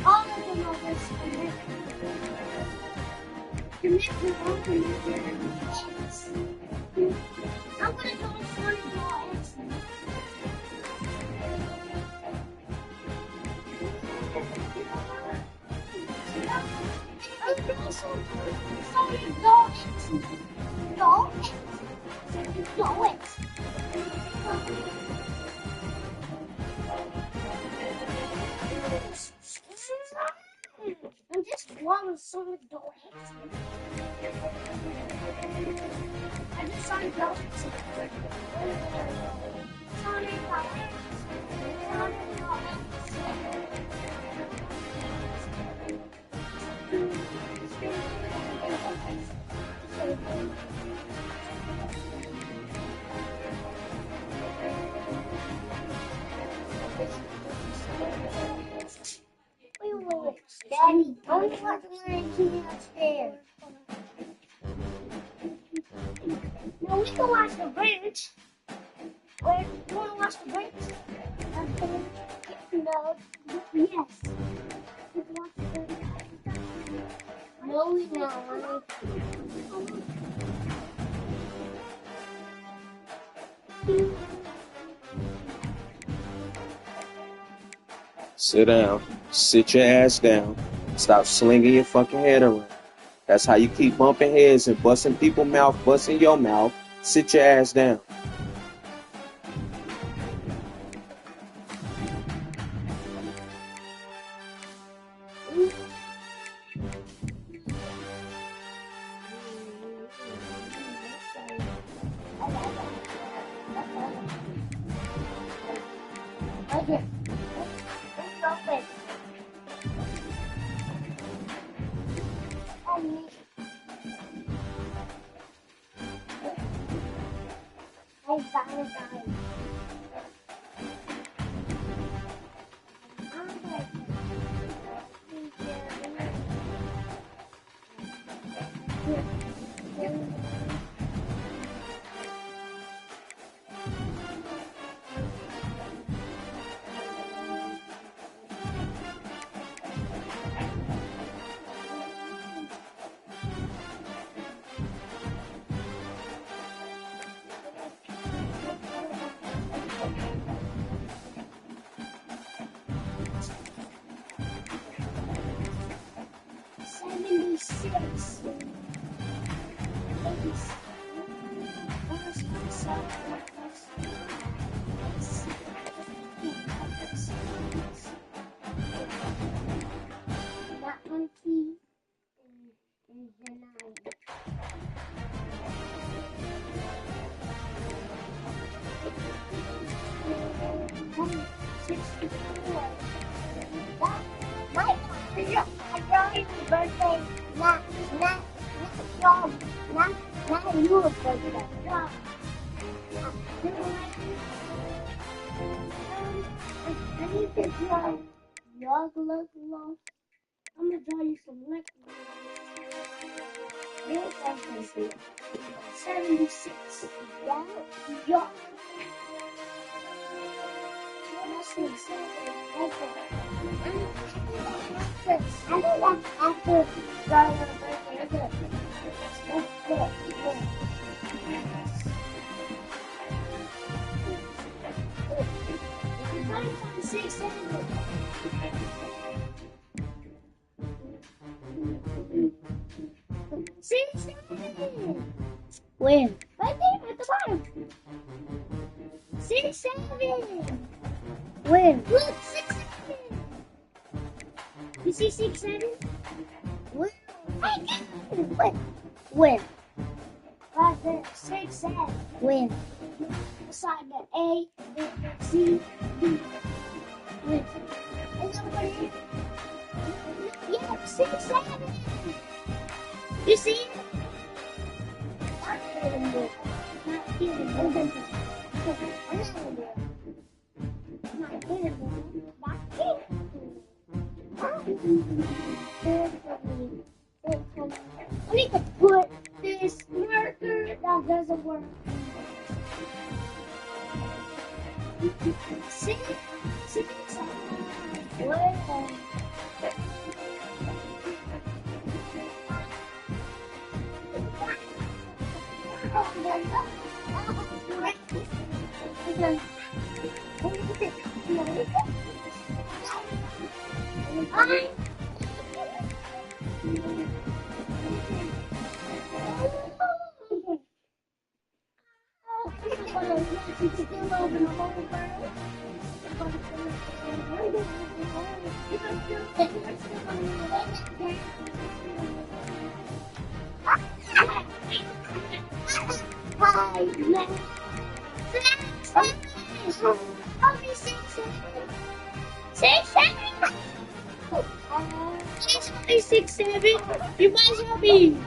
All of them are this connected over X. I'm gonna go to Sonic Ball X. Sonic Ball X. Ball X. Ball X. I'm just blowing Sonic Ball X. I just Sonic Ball X. Sonic Ball X. Sonic Ball Wait. Daddy, don't let me keep upstairs. No, we can watch the branch. Where you want to watch the branch? No. Yes. We can watch the branch. No, we don't. Sit down. Sit your ass down. Stop slinging your fucking head around. That's how you keep bumping heads and busting people's mouth, busting your mouth. Sit your ass down. Okay. Birthday, not your birthday. I need to draw your look long. I'm gonna draw you some lick. Real fantasy. 76. Yeah, yo. I don't want after drawing a birthday. When? Right there at the bottom. 6, 7. When? Look, 6, 7. You see 6, 7? When? When? Right there, 6, 7. When? Beside the A, C, D. When? And somebody. Yeah, 6, 7. You see it? I need to put this marker that doesn't work. Six. Well. Six, seven. You might as well be.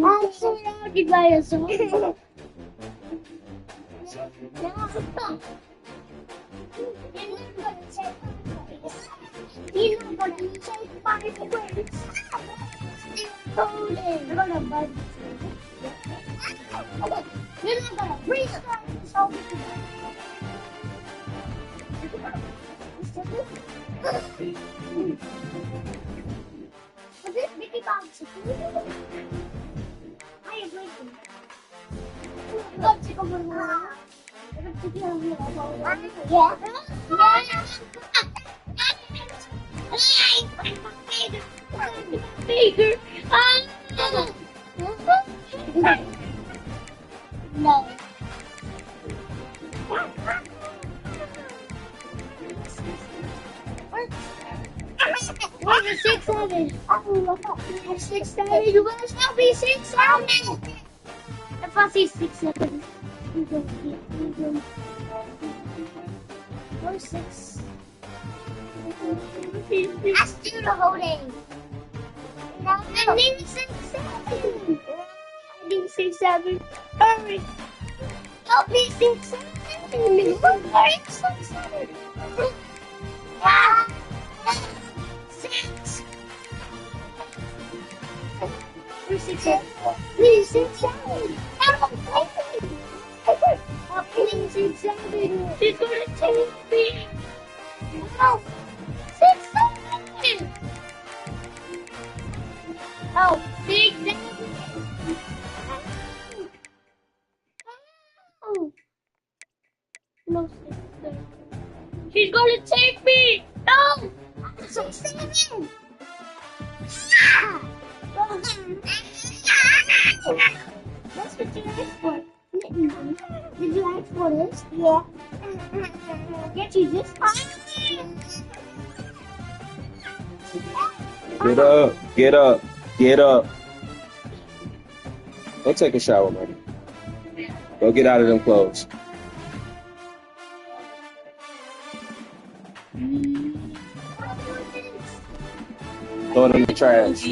I'm surrounded by a zombie. You're not gonna take my place. You're gonna bite. You're not gonna restart this whole thing. Is this Mickey Mouse? I am waiting. Let's go for more. Bigger. No. Where's the 6, 7? Oh, 6, 7. You guys help me 6, 7. If I see 6, 7, you go. Where's 6? Let's do the whole thing. No, I need 6, 7. I need 6, 7. Hurry. Help me 6, 7. Hurry, 6, 7. Ah. 6. Where's 6, 7? Please, 6, 7. Help me, 6, 7. She's gonna take me. Help. 6, 7. Oh, 6, 7. Oh. No, 6, 7. She's gonna take me. No. 6, 7. That's what you asked for. Did you ask for this? Yeah. Get you this. Get up. Go take a shower, man. Go get out of them clothes. Throw it in the trash.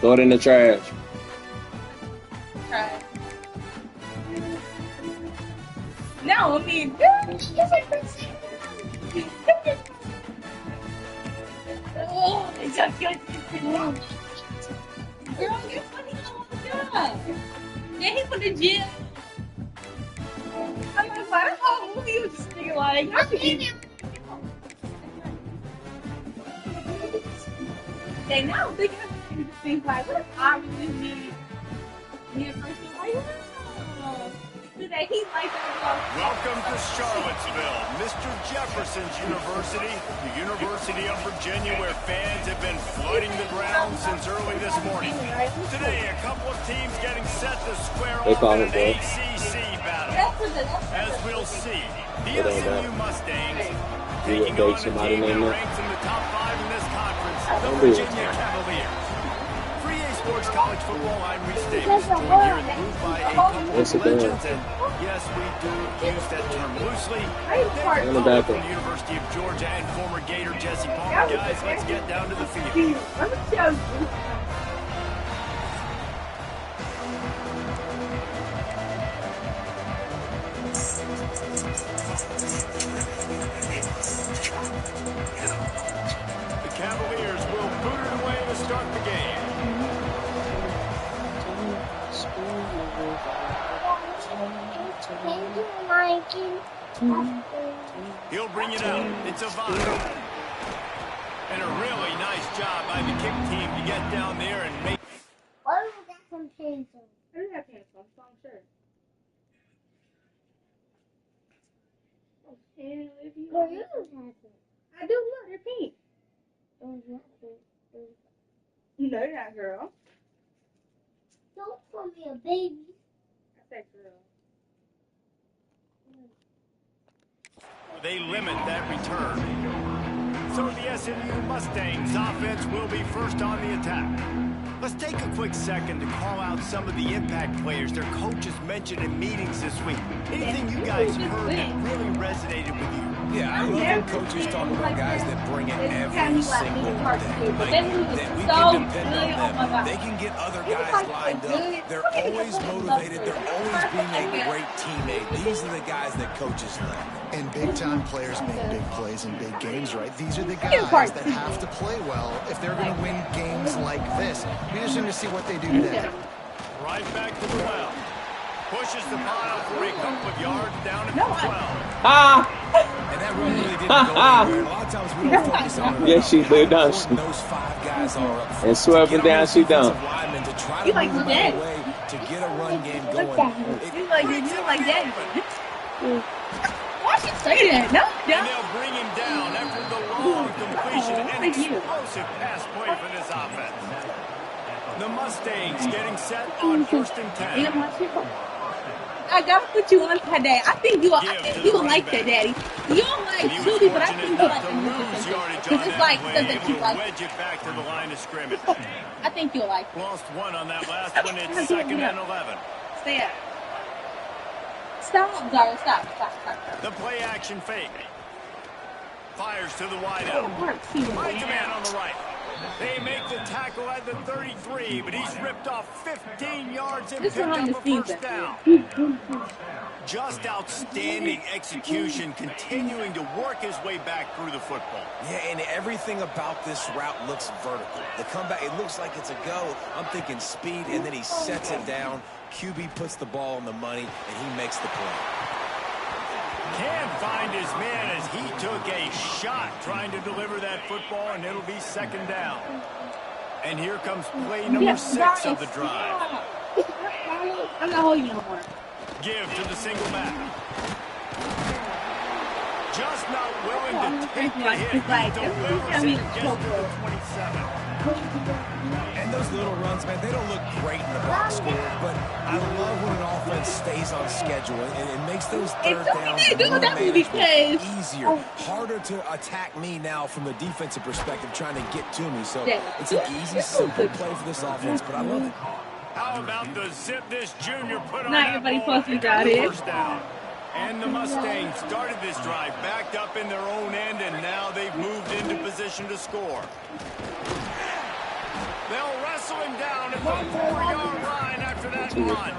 Throw it in the trash. No, I mean, oh, it's a good girl, you're funny. Oh my god. Then he put the gym. I'm like, why the whole movie was just thinking like, and now I'm thinking of the things like, what if I really need a person like that? Today he's like, welcome to Charlottesville, Mr. Jefferson's University, the University of Virginia, where fans have been flooding the ground since early this morning. Today, a couple of teams getting set to square off in an ACC battle. As we'll see, the SMU Mustangs taking on a team that ranks in the top 5 in this conference, the Virginia Cavaliers. Sports college football, I'm Reese Davis, joined here in the booth by a couple of legends, and yes, we do use that term loosely. They're from the University of Georgia and former Gator Jesse Palmer. Guys, let's get down to the field. The Cavaliers will boot it away to start the game. He'll bring it out. It's a Vine. And a really nice job by the kick team to get down there and make. Why do we got some pants on? I do have pants on, so I'm sure. Okay, Olivia. Girl, you don't have it. I do, look, they're pink. Oh, you have it. No, you're not, girl. Don't call me a baby. I said girl. They limit that return. So the SMU Mustangs offense will be first on the attack. Let's take a quick second to call out some of the impact players their coaches mentioned in meetings this week. Anything you guys heard that really resonated with you? Yeah, I love when coaches talk about guys that bring it every single day. Like, that we can depend on them. They can get other guys lined up. They're always motivated. They're always being a great teammate. These are the guys that coaches love. And big-time players make big plays in big games, right? These are the guys that have to play well if they're going to win games like this. We just need to see what they do today. Right back to the well. Pushes the pile for a couple of yards down at the 12. And that really didn't go anywhere. A lot of times we don't focus on it. Yeah, she did, done. Those 5 guys are up front. And swerving down, she done. You like the dad. To get a run game going. You like that. Why should you say that? No, And they'll bring him down after the long completion and explosive pass play for this offense. The Mustangs getting set on 1st and 10. I gotta put you on that, Dad. I think you will like that, Daddy. You don't like Judy, but I think you like him. Because it's like something that you like. Wedge it back to the line of scrimmage. I think you'll like it. Lost one on that last one. It's 2nd and 11. Stay up. Stop, Zara. Stop. The play action fake. Fires to the wide out. Finds a man on the right. They make the tackle at the 33, but he's ripped off 15 yards and picked up a first down. Just outstanding execution, continuing to work his way back through the football. Yeah, and everything about this route looks vertical. The comeback, it looks like it's a go. I'm thinking speed, and then he sets it down. QB puts the ball on the money, and he makes the play. Can't find his man as he took a shot trying to deliver that football, and it'll be 2nd down. And here comes play number 6 of the drive. I'm not holding you no more. Give to the single back. Just not willing to take the hit. Delivers it and gets to the 27. And those little runs, man, they don't look great in the box score, but I love when an offense stays on schedule and it makes those third downs easier, harder to attack me now from the defensive perspective, trying to get to me. So it's an easy, simple play for this offense, but I love it. How about the zip this junior put on Not that everybody ball supposed to got it. first down. And the Mustangs started this drive backed up in their own end, and now they've moved into position to score. They'll wrestle him down at the 4-yard line after that run.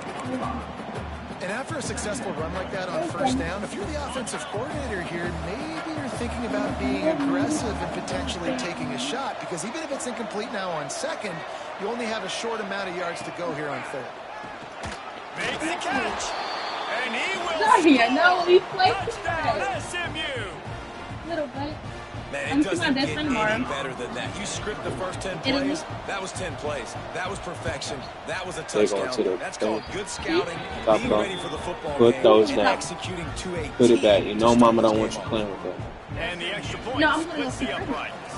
And after a successful run like that on first down, if you're the offensive coordinator here, maybe you're thinking about being aggressive and potentially taking a shot, because even if it's incomplete now on 2nd, you only have a short amount of yards to go here on 3rd. Makes the catch. And he will touchdown SMU. Little bit. Man, it doesn't get any better than that. You script the first 10 plays, that was 10 plays. That was perfection. That was a touchdown. That's called good scouting, being ready for the football Put game, those and down. executing to a Put it back. You team know to mama stop don't the want you game playing with that. And the extra point No, I'm gonna splits go the uprights.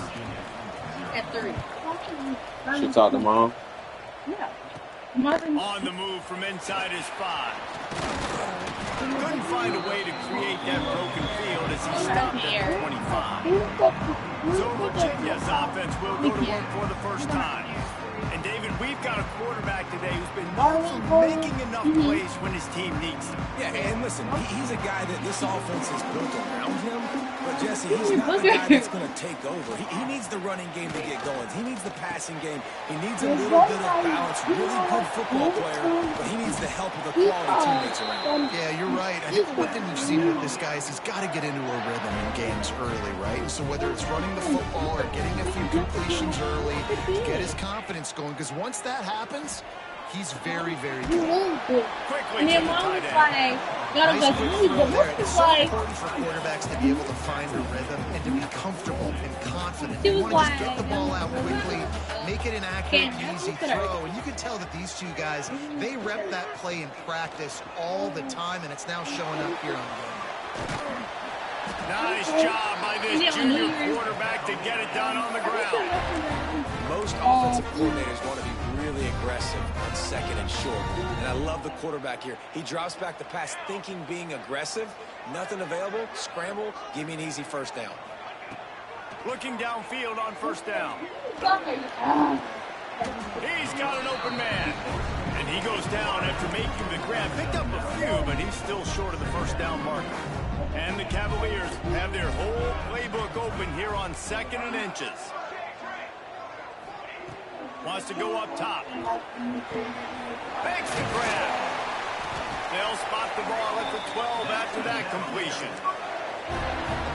At 3. She talked to mom. Yeah. Mother. On the move from inside his 5. Couldn't find a way to create that broken field as he stopped at the 25. So Virginia's offense will go to work for the first time. And David, we've got a quarterback today who's been known for making enough plays when his team needs them. Yeah, and listen, he's a guy that this offense is built around him. But Jesse, he's not the guy that's going to take over. He needs the running game to get going. He needs the passing game. He needs a little bit of balance. Really good football player, but he needs the help of the quality teammates around him. Yeah, you're right. I think the one thing we've seen with this guy is he's got to get into a rhythm in games early, right? So whether it's running the football or getting a few completions early, get his confidence going, because once that happens, He's very, very good. Quickly And to then the mom tight was end. like, gotta Nice go quick sleep. throw But there. this It's is so like, important for quarterbacks to be able to find a rhythm and to be comfortable and confident. she They was want to just get like, the ball out quickly, make it an accurate can't and easy throw. And you can tell that these two guys, they rep that play in practice all the time, and it's now showing up here on game. Nice job by this junior quarterback to get it done on the ground. Most offensive coordinators want to be really aggressive on second and short. And I love the quarterback here. He drops back the pass thinking being aggressive. Nothing available. Scramble. Give me an easy first down. Looking downfield on first down. He's got an open man. And he goes down after making the grab. Picked up a few, but he's still short of the first down marker. And the Cavaliers have their whole playbook open here on 2nd and inches. Wants to go up top. Makes the grab. They'll spot the ball at the 12 after that completion.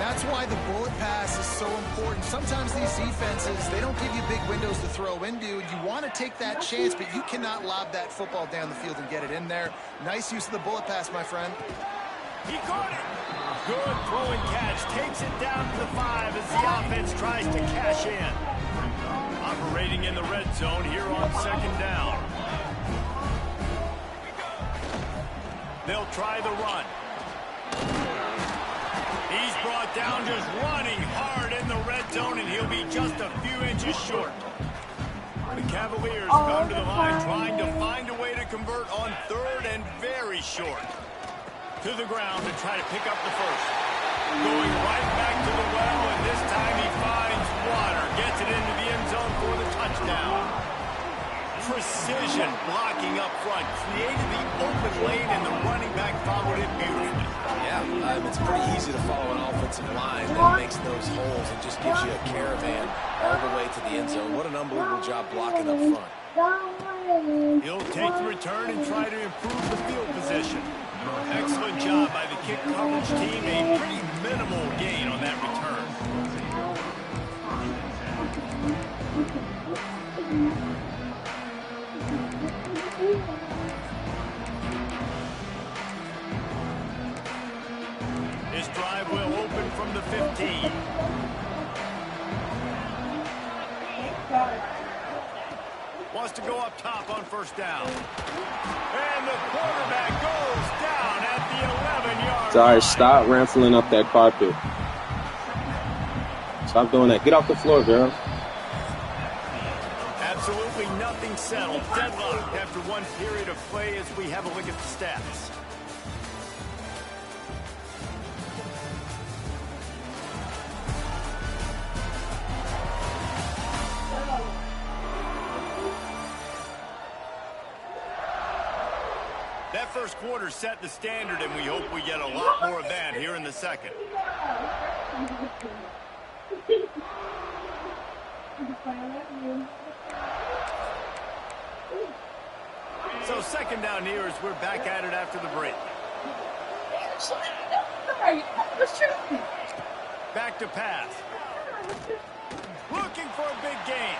That's why the bullet pass is so important. Sometimes these defenses, they don't give you big windows to throw into. You want to take that chance, but you cannot lob that football down the field and get it in there. Nice use of the bullet pass, my friend. He caught it. Good throwing catch. Takes it down to the 5 as the offense tries to cash in. Operating in the red zone here on 2nd down. They'll try the run. He's brought down just running hard in the red zone, and he'll be just a few inches short. The Cavaliers come to the line trying to find a way to convert on 3rd and very short. To the ground to try to pick up the first. Going right back to the well, and this time he finds water. Gets it into the end zone for the touchdown. Precision blocking up front. Created the open lane, and the running back followed it beautifully. Yeah, it's pretty easy to follow an offensive line that makes those holes and just gives you a caravan all the way to the end zone. What an unbelievable job blocking up front. He'll take the return and try to improve the field position. Excellent job by the kick coverage team. A pretty minimal gain on that return. This drive will open from the 15. Wants to go up top on first down. And the quarterback goes down at the 11-yard Sorry, line. stop raffling up that carpet. Stop doing that. Get off the floor, girl. Absolutely nothing settled. Deadlocked after one period of play as we have a look at the stats. That first quarter set the standard, and we hope we get a lot more of that here in the second. So 2nd down here as we're back at it after the break. Back to pass. Looking for a big gain.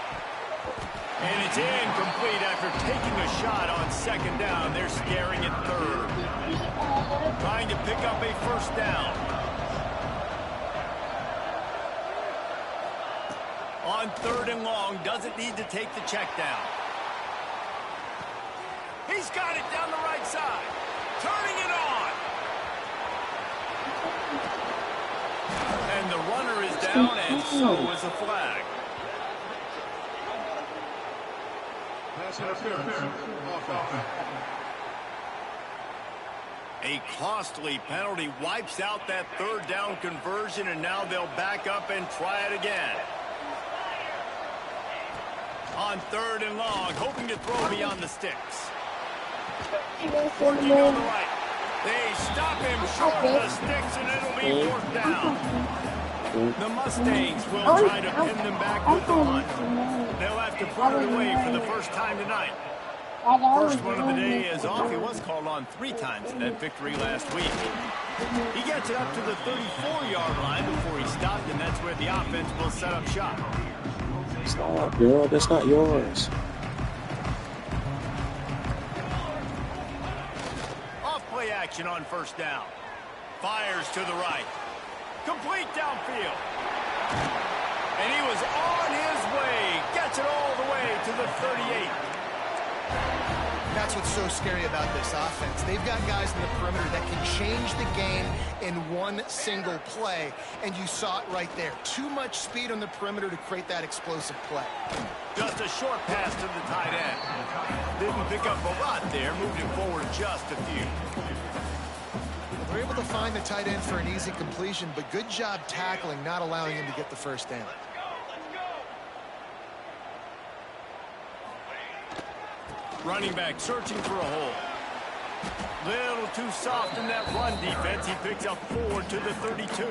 And it's incomplete after taking a shot on 2nd down. They're scaring at 3rd. Trying to pick up a first down. On 3rd and long, doesn't need to take the check down. He's got it down the right side. Turning it on. And the runner is down, and so is a flag. A costly penalty wipes out that 3rd down conversion, and now they'll back up and try it again. On 3rd and long, hoping to throw beyond the sticks. Working on the right. They stop him short of the sticks, and it'll be 4th down. The Mustangs will try to pin them back with the punt. They'll have to put it away for the first time tonight. First one of the day is off. He was called on 3 times in that victory last week. He gets it up to the 34-yard line before he stopped, and that's where the offense will set up shop. Stop, girl. That's not yours. action on first down. Fires to the right. Complete downfield. And he was on his way. Gets it all the way to the 38. That's what's so scary about this offense. They've got guys in the perimeter that can change the game in one single play, and you saw it right there. Too much speed on the perimeter to create that explosive play. Just a short pass to the tight end. Didn't pick up a lot there, moved it forward just a few. They're able to find the tight end for an easy completion, but good job tackling, not allowing him to get the first down. Running back searching for a hole. Little too soft in that run defense. He picks up 4 to the 32.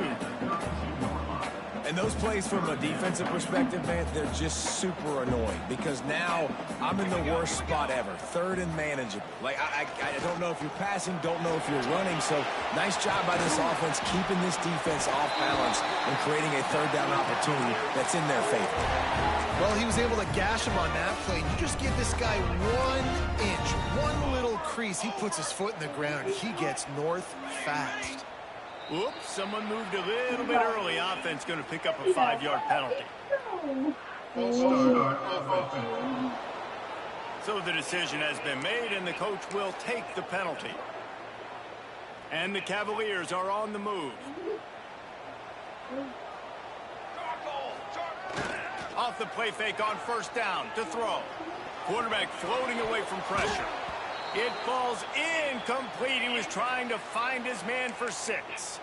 And those plays from a defensive perspective, man, they're just super annoying because now I'm in the worst spot ever. Third and manageable. Like, I don't know if you're passing, don't know if you're running. So nice job by this offense keeping this defense off balance and creating a third down opportunity that's in their favor. Well, he was able to gash him on that play. You just give this guy 1 inch, one little crease. He puts his foot in the ground. He gets north fast. Oops, someone moved a little bit early. Offense going to pick up a 5-yard penalty. So the decision has been made, and the coach will take the penalty. And the Cavaliers are on the move. Off the play fake on first down to throw. Quarterback floating away from pressure. It falls incomplete. He was trying to find his man for 6.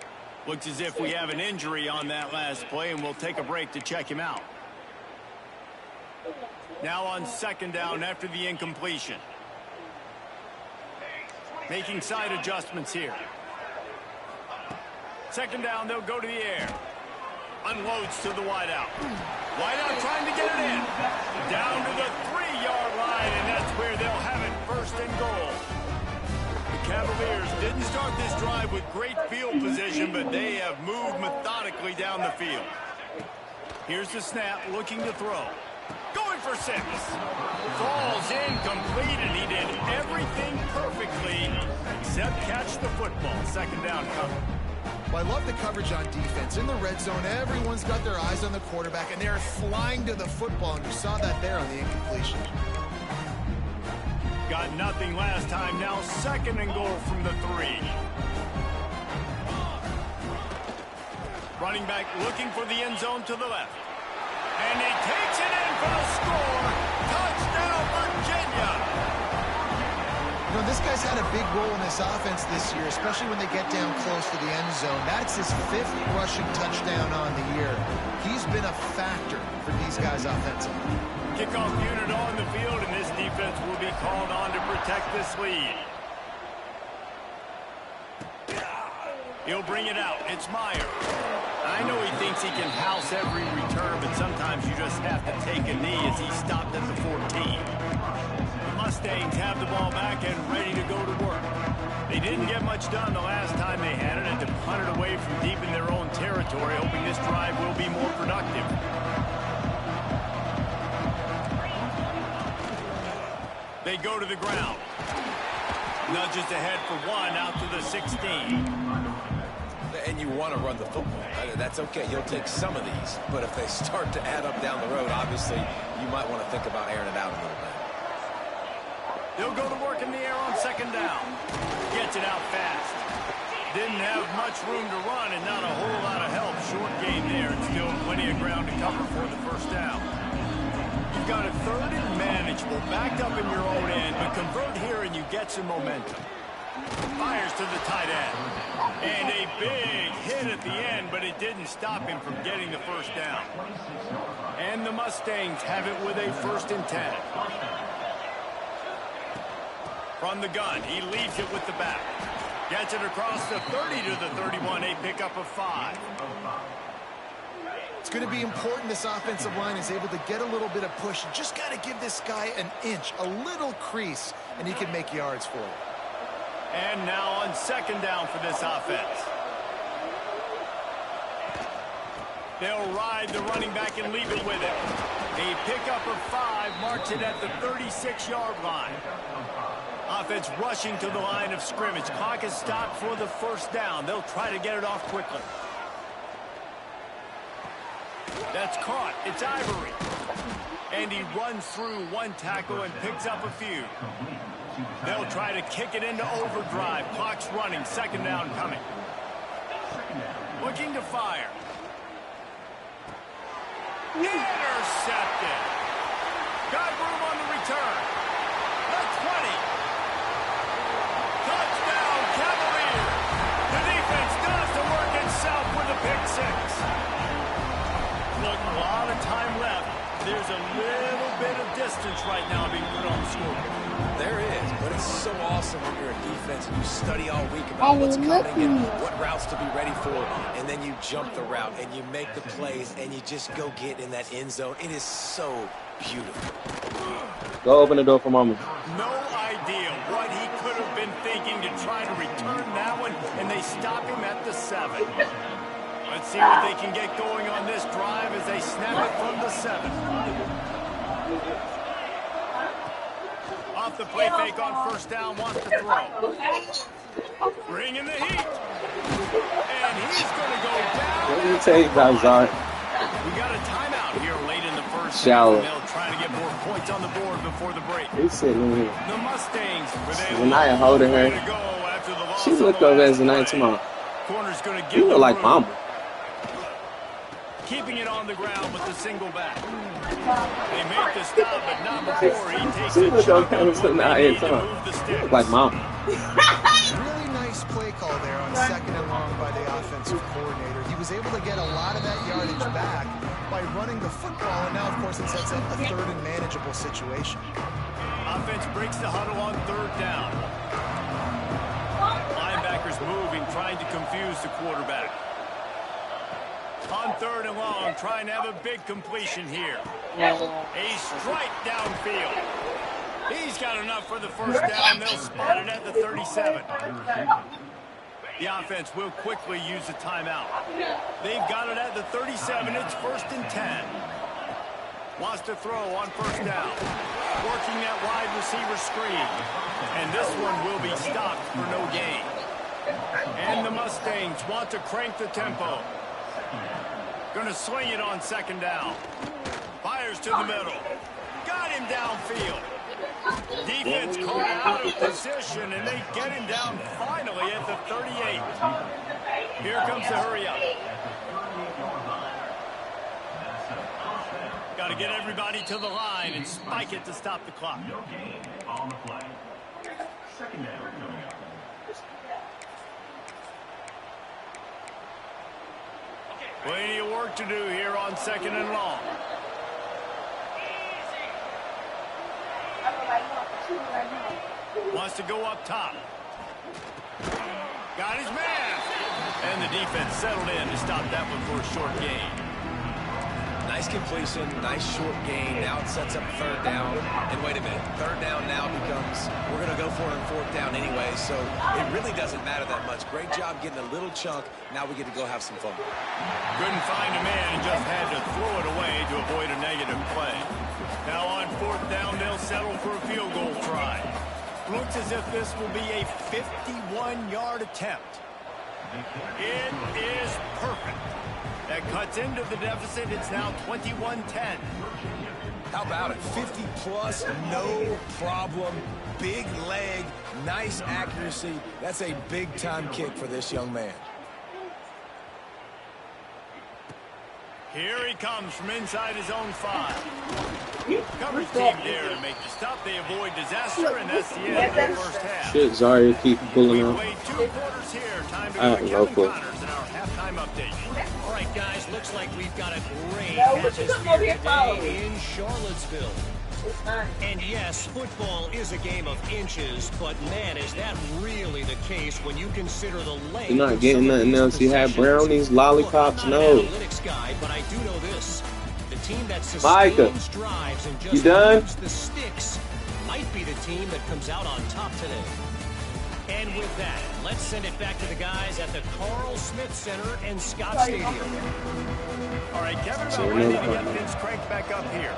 Looks as if we have an injury on that last play, and we'll take a break to check him out. Now on second down after the incompletion. Making side adjustments here. Second down, they'll go to the air. Unloads to the wideout. Wideout trying to get it in. Down to the 3-yard line, and that's where they'll have it, first and goal. The Cavaliers didn't start this drive with great field position, but they have moved methodically down the field. Here's the snap, looking to throw. Going for 6. Falls incomplete, and he did everything perfectly except catch the football. Second down cover. Well, I love the coverage on defense. In the red zone, everyone's got their eyes on the quarterback, and they're flying to the football, and you saw that there on the incompletion. Got nothing last time. Now second and goal from the 3. Running back looking for the end zone to the left. And he takes it in for the score. Touchdown, Virginia. You know, this guy's had a big role in this offense this year, especially when they get down close to the end zone. That's his 5th rushing touchdown on the year. He's been a factor for these guys offensively. Kickoff unit on the field, and this defense will be called on to protect this lead. He'll bring it out. It's Meyer. I know he thinks he can house every return, but sometimes you just have to take a knee as he stopped at the 14. Mustangs have the ball back and ready to go to work. They didn't get much done the last time they had it, and to punt it away from deep in their own territory, hoping this drive will be more productive. They go to the ground. Nudges ahead for 1 out to the 16. And you want to run the football. That's okay. You'll take some of these. But if they start to add up down the road, obviously, you might want to think about airing it out a little bit. They'll go to work in the air on second down. Gets it out fast. Didn't have much room to run and not a whole lot of help. Short game there and still plenty of ground to cover for the first down. You've got a third and manageable, backed up in your own end, but convert here and you get some momentum. Fires to the tight end. And a big hit at the end, but it didn't stop him from getting the first down. And the Mustangs have it with a 1st and 10. From the gun, he leads it with the back. Gets it across the 30 to the 31, a pickup of 5. It's going to be important this offensive line is able to get a little bit of push. You just got to give this guy an inch, a little crease, and he can make yards for it. And now on second down for this offense. They'll ride the running back and leave it with it. A pickup of 5 marks it at the 36-yard line. Offense rushing to the line of scrimmage. Clock is stopped for the first down. They'll try to get it off quickly. That's caught. It's Ivory. And he runs through one tackle and picks up a few. They'll try to kick it into overdrive. Clock's running. Second down coming. Looking to fire. Intercepted. Got room on the return. The 20. Touchdown, Cavaliers. The defense does the work itself with a pick six. Look, a lot of time left. There's a little bit of distance right now being put on the scoreboard. There is, but it's so awesome when you're a defense and you study all week about what's coming and what routes to be ready for, and then you jump the route and you make the plays and you just go get in that end zone. It is so beautiful. Go open the door for Mama. No idea what he could have been thinking to try to return that one, and they stop him at the 7. Let's see what they can get going on this drive as they snap it from the 7. Off the play fake on first down, wants to throw. Bringing the heat. And he's going to go down. Let me tell you about Zard. We got a timeout here late in the first. Shallow. They'll try to get more points on the board before the break. He's sitting in here. The Mustangs, Zanaya holding her. She looked over at Zanaya tomorrow. Corner's going to You give look like Mama. Keeping it on the ground with the single back. They make the stop, but not before he takes She a looked chunk over at of what they Zanaya need to tomorrow. move the She sticks. looked like Mama. Really nice play call there on second and long by the offensive coordinator. He was able to get a lot of that yardage back by running the football, and now, of course, it sets up a third and manageable situation. Offense breaks the huddle on third down. Linebackers moving, trying to confuse the quarterback. On third and long, trying to have a big completion here. A strike downfield. He's got enough for the first down. They'll spot it at the 37. The offense will quickly use a timeout. They've got it at the 37. It's first and 10. Wants to throw on first down. Working that wide receiver screen. And this one will be stopped for no gain. And the Mustangs want to crank the tempo. Going to swing it on second down. Fires to the middle. Got him downfield. Defense caught out of position, and they get him down finally at the 38. Here comes the hurry up. Got to get everybody to the line and spike it to stop the clock. Plenty of work to do here on second and long. Wants to go up top. Got his man. And the defense settled in to stop that one for a short gain. Nice completion, nice short gain. Now it sets up third down. And wait a minute, third down now becomes, we're going to go for it on fourth down anyway, so it really doesn't matter that much. Great job getting a little chunk. Now we get to go have some fun. Couldn't find a man and just had to throw it away to avoid a negative play. Now on fourth down, they'll settle for a field goal try. Looks as if this will be a 51-yard attempt. It is perfect. That cuts into the deficit. It's now 21-10. How about it? 50 plus, no problem. Big leg, nice accuracy. That's a big-time kick for this young man. Here he comes from inside his own 5. Coverage team there to make the stop. They avoid disaster, and that's the end of the first half. Shit, Zaria keep pulling We've out. played 2 quarters here. Time to I go have to no Kevin clue. Connors in our halftime update. All right, guys, looks like we've got a great what you come over atmosphere here for? today in Charlottesville. And yes, football is a game of inches, but man, is that really the case when you consider the length. You're not of getting some of nothing these else. You have possessions. brownies, lollipops, Look, I'm not no. an analytics guy, but I do know this. The team that Micah, sustains drives and you just done? moves the sticks might be the team that comes out on top today. And with that, let's send it back to the guys at the Carl Smith Center and Scott Stadium. All right, Kevin, So about we're ready not to get fine. things cranked back up here.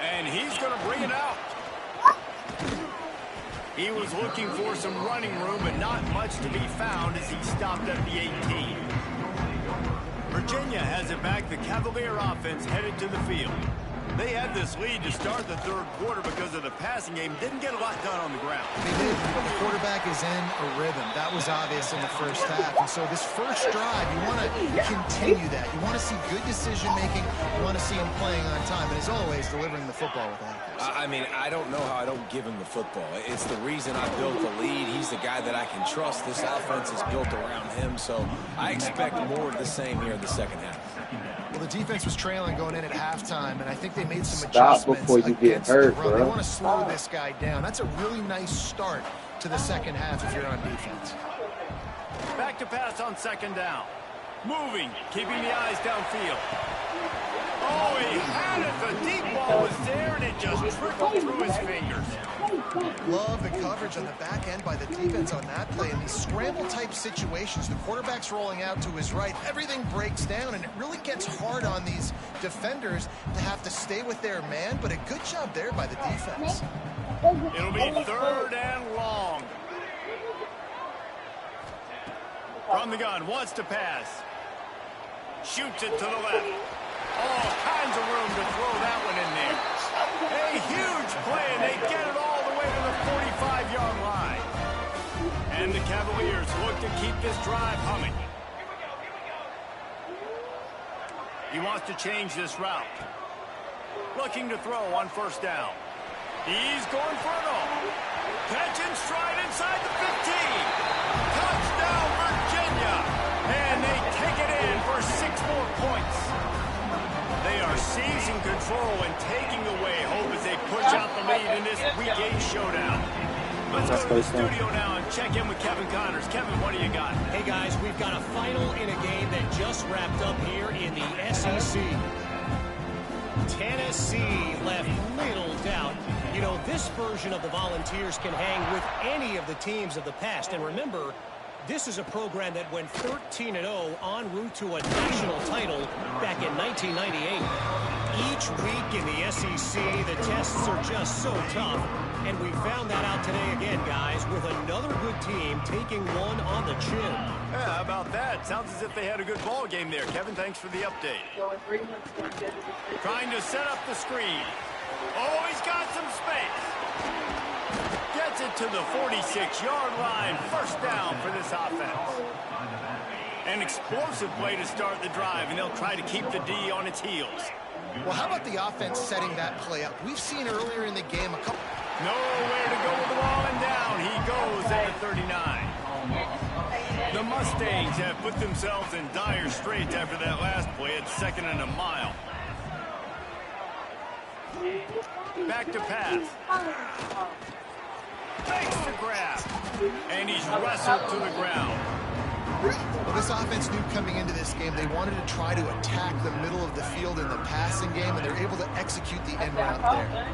And he's going to bring it out. He was looking for some running room, but not much to be found as he stopped at the 18. Virginia has it back. The Cavalier offense headed to the field. They had this lead to start the third quarter because of the passing game. Didn't get a lot done on the ground. They did. The quarterback is in a rhythm. That was obvious in the first half. And so this first drive, you want to continue that. You want to see good decision-making. You want to see him playing on time. And as always, delivering the football with accuracy. I mean, I don't know how I don't give him the football. It's the reason I built the lead. He's the guy that I can trust. This offense is built around him. So I expect more of the same here in the second half. Well, the defense was trailing going in at halftime, and I think they made some Stop adjustments before you get hurt, the bro. They want to slow this guy down. That's a really nice start to the second half if you're on defense. Back to pass on second down. Moving, keeping the eyes downfield. Oh, he had it. The deep ball was there, and it just trickled through his fingers. Love the coverage on the back end by the defense on that play. In these scramble-type situations, the quarterback's rolling out to his right. Everything breaks down, and it really gets hard on these defenders to have to stay with their man, but a good job there by the defense. It'll be third and long. From the gun, wants to pass. Shoots it to the left. All kinds of room to throw that one in there. A huge play, and they get it all the way to the 45-yard line. And the Cavaliers look to keep this drive humming. He wants to change this route. Looking to throw on first down. He's going for it all. Catch and stride inside the 15. Touchdown, Virginia. And they take it in for 6 more points. They are seizing control and taking away hope as they push out the lead in this Week 8 showdown. Let's go to the studio now and check in with Kevin Connors. Kevin, what do you got? Hey, guys, we've got a final in a game that just wrapped up here in the SEC. Tennessee left little doubt. You know, this version of the Volunteers can hang with any of the teams of the past. And remember, this is a program that went 13-0 en route to a national title back in 1998. Each week in the SEC, the tests are just so tough. And we found that out today again, guys, with another good team taking one on the chin. Yeah, how about that? Sounds as if they had a good ball game there. Kevin, thanks for the update. Trying to set up the screen. Oh, he's got some space. Gets it to the 46-yard line. First down for this offense. An explosive play to start the drive, and they'll try to keep the D on its heels. Well, how about the offense setting that play up? We've seen earlier in the game a couple... Nowhere to go with the ball, and down he goes at the 39. The Mustangs have put themselves in dire straits after that last play at 2nd and a mile. Back to pass. Makes the grab. And he's wrestled to the ground. Well, this offense knew coming into this game they wanted to try to attack the middle of the field in the passing game, and they're able to execute the end route there.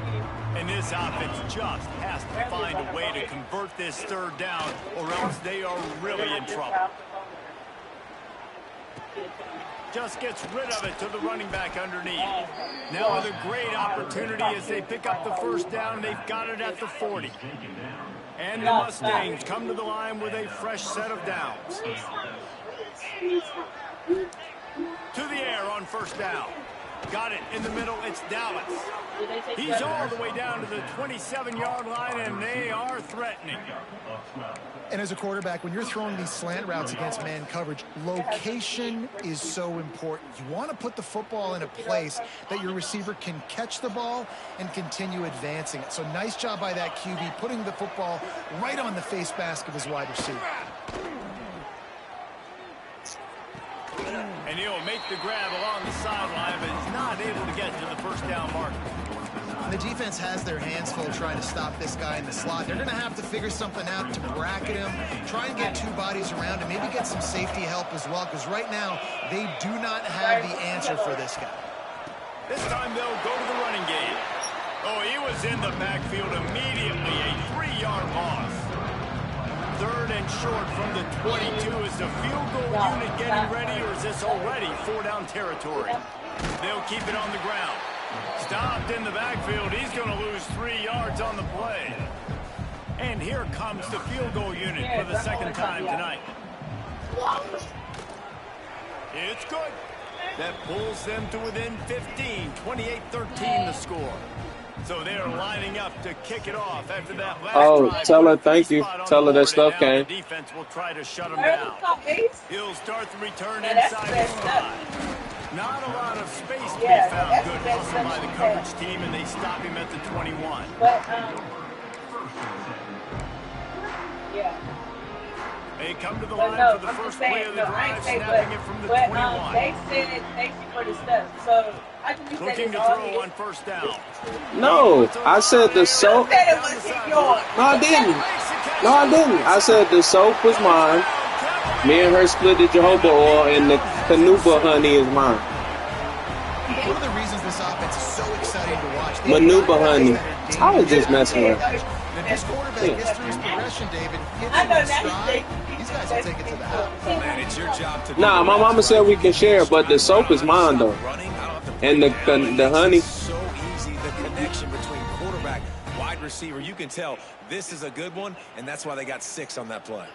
And this offense just has to find a way to convert this third down, or else they are really in trouble. Just gets rid of it to the running back underneath. Now with a great opportunity as they pick up the first down. They've got it at the 40. And the Mustangs come to the line with a fresh set of downs. To the air on first down. Got it in the middle. It's Dallas. He's all the way down to the 27-yard line, and they are threatening. And as a quarterback, when you're throwing these slant routes against man coverage, location is so important. You want to put the football in a place that your receiver can catch the ball and continue advancing it. So nice job by that QB, putting the football right on the face mask of his wide receiver. And he'll make the grab along the sideline, but he's not able to get to the first down marker. The defense has their hands full trying to stop this guy in the slot. They're going to have to figure something out to bracket him, try and get 2 bodies around him, maybe get some safety help as well, because right now they do not have the answer for this guy. This time they'll go to the running game. Oh, he was in the backfield immediately, a 3-yard loss. 3rd and short from the 22. Is the field goal unit getting ready, or is this already 4-down territory? They'll keep it on the ground. Stopped in the backfield. He's going to lose 3 yards on the play. And here comes the field goal unit for the second time tonight. It's good. That pulls them to within 15, 28-13 the score. So they're lining up to kick it off after that last drive. Tell her thank you. Tell her that stuff came. The defense will try to shut them down. He'll start the return inside the 5. Not a lot of space to be found. Good hustle by the coverage team, and they stop him at the 21. They come to the line for the first play of the drive, snapping it from the 21. They said thank you for the stuff. So I can Looking to throw on first down. No, I said the soap. No, I didn't. No, I didn't. I said the soap was mine. Me and her split the jojoba oil, and the canuba honey is mine. One of the reasons this offense is so exciting to watch. Manuba honey. I was just messing with her. If this quarterback gets through his progression, David, hits him in stride, these guys will take it to the house. Man, it's your job to Nah, my mama said we can share, but the soap is mine though. And the honey. So easy, the connection between quarterback, wide receiver. You can tell this is a good one, and that's why they got 6 on that play.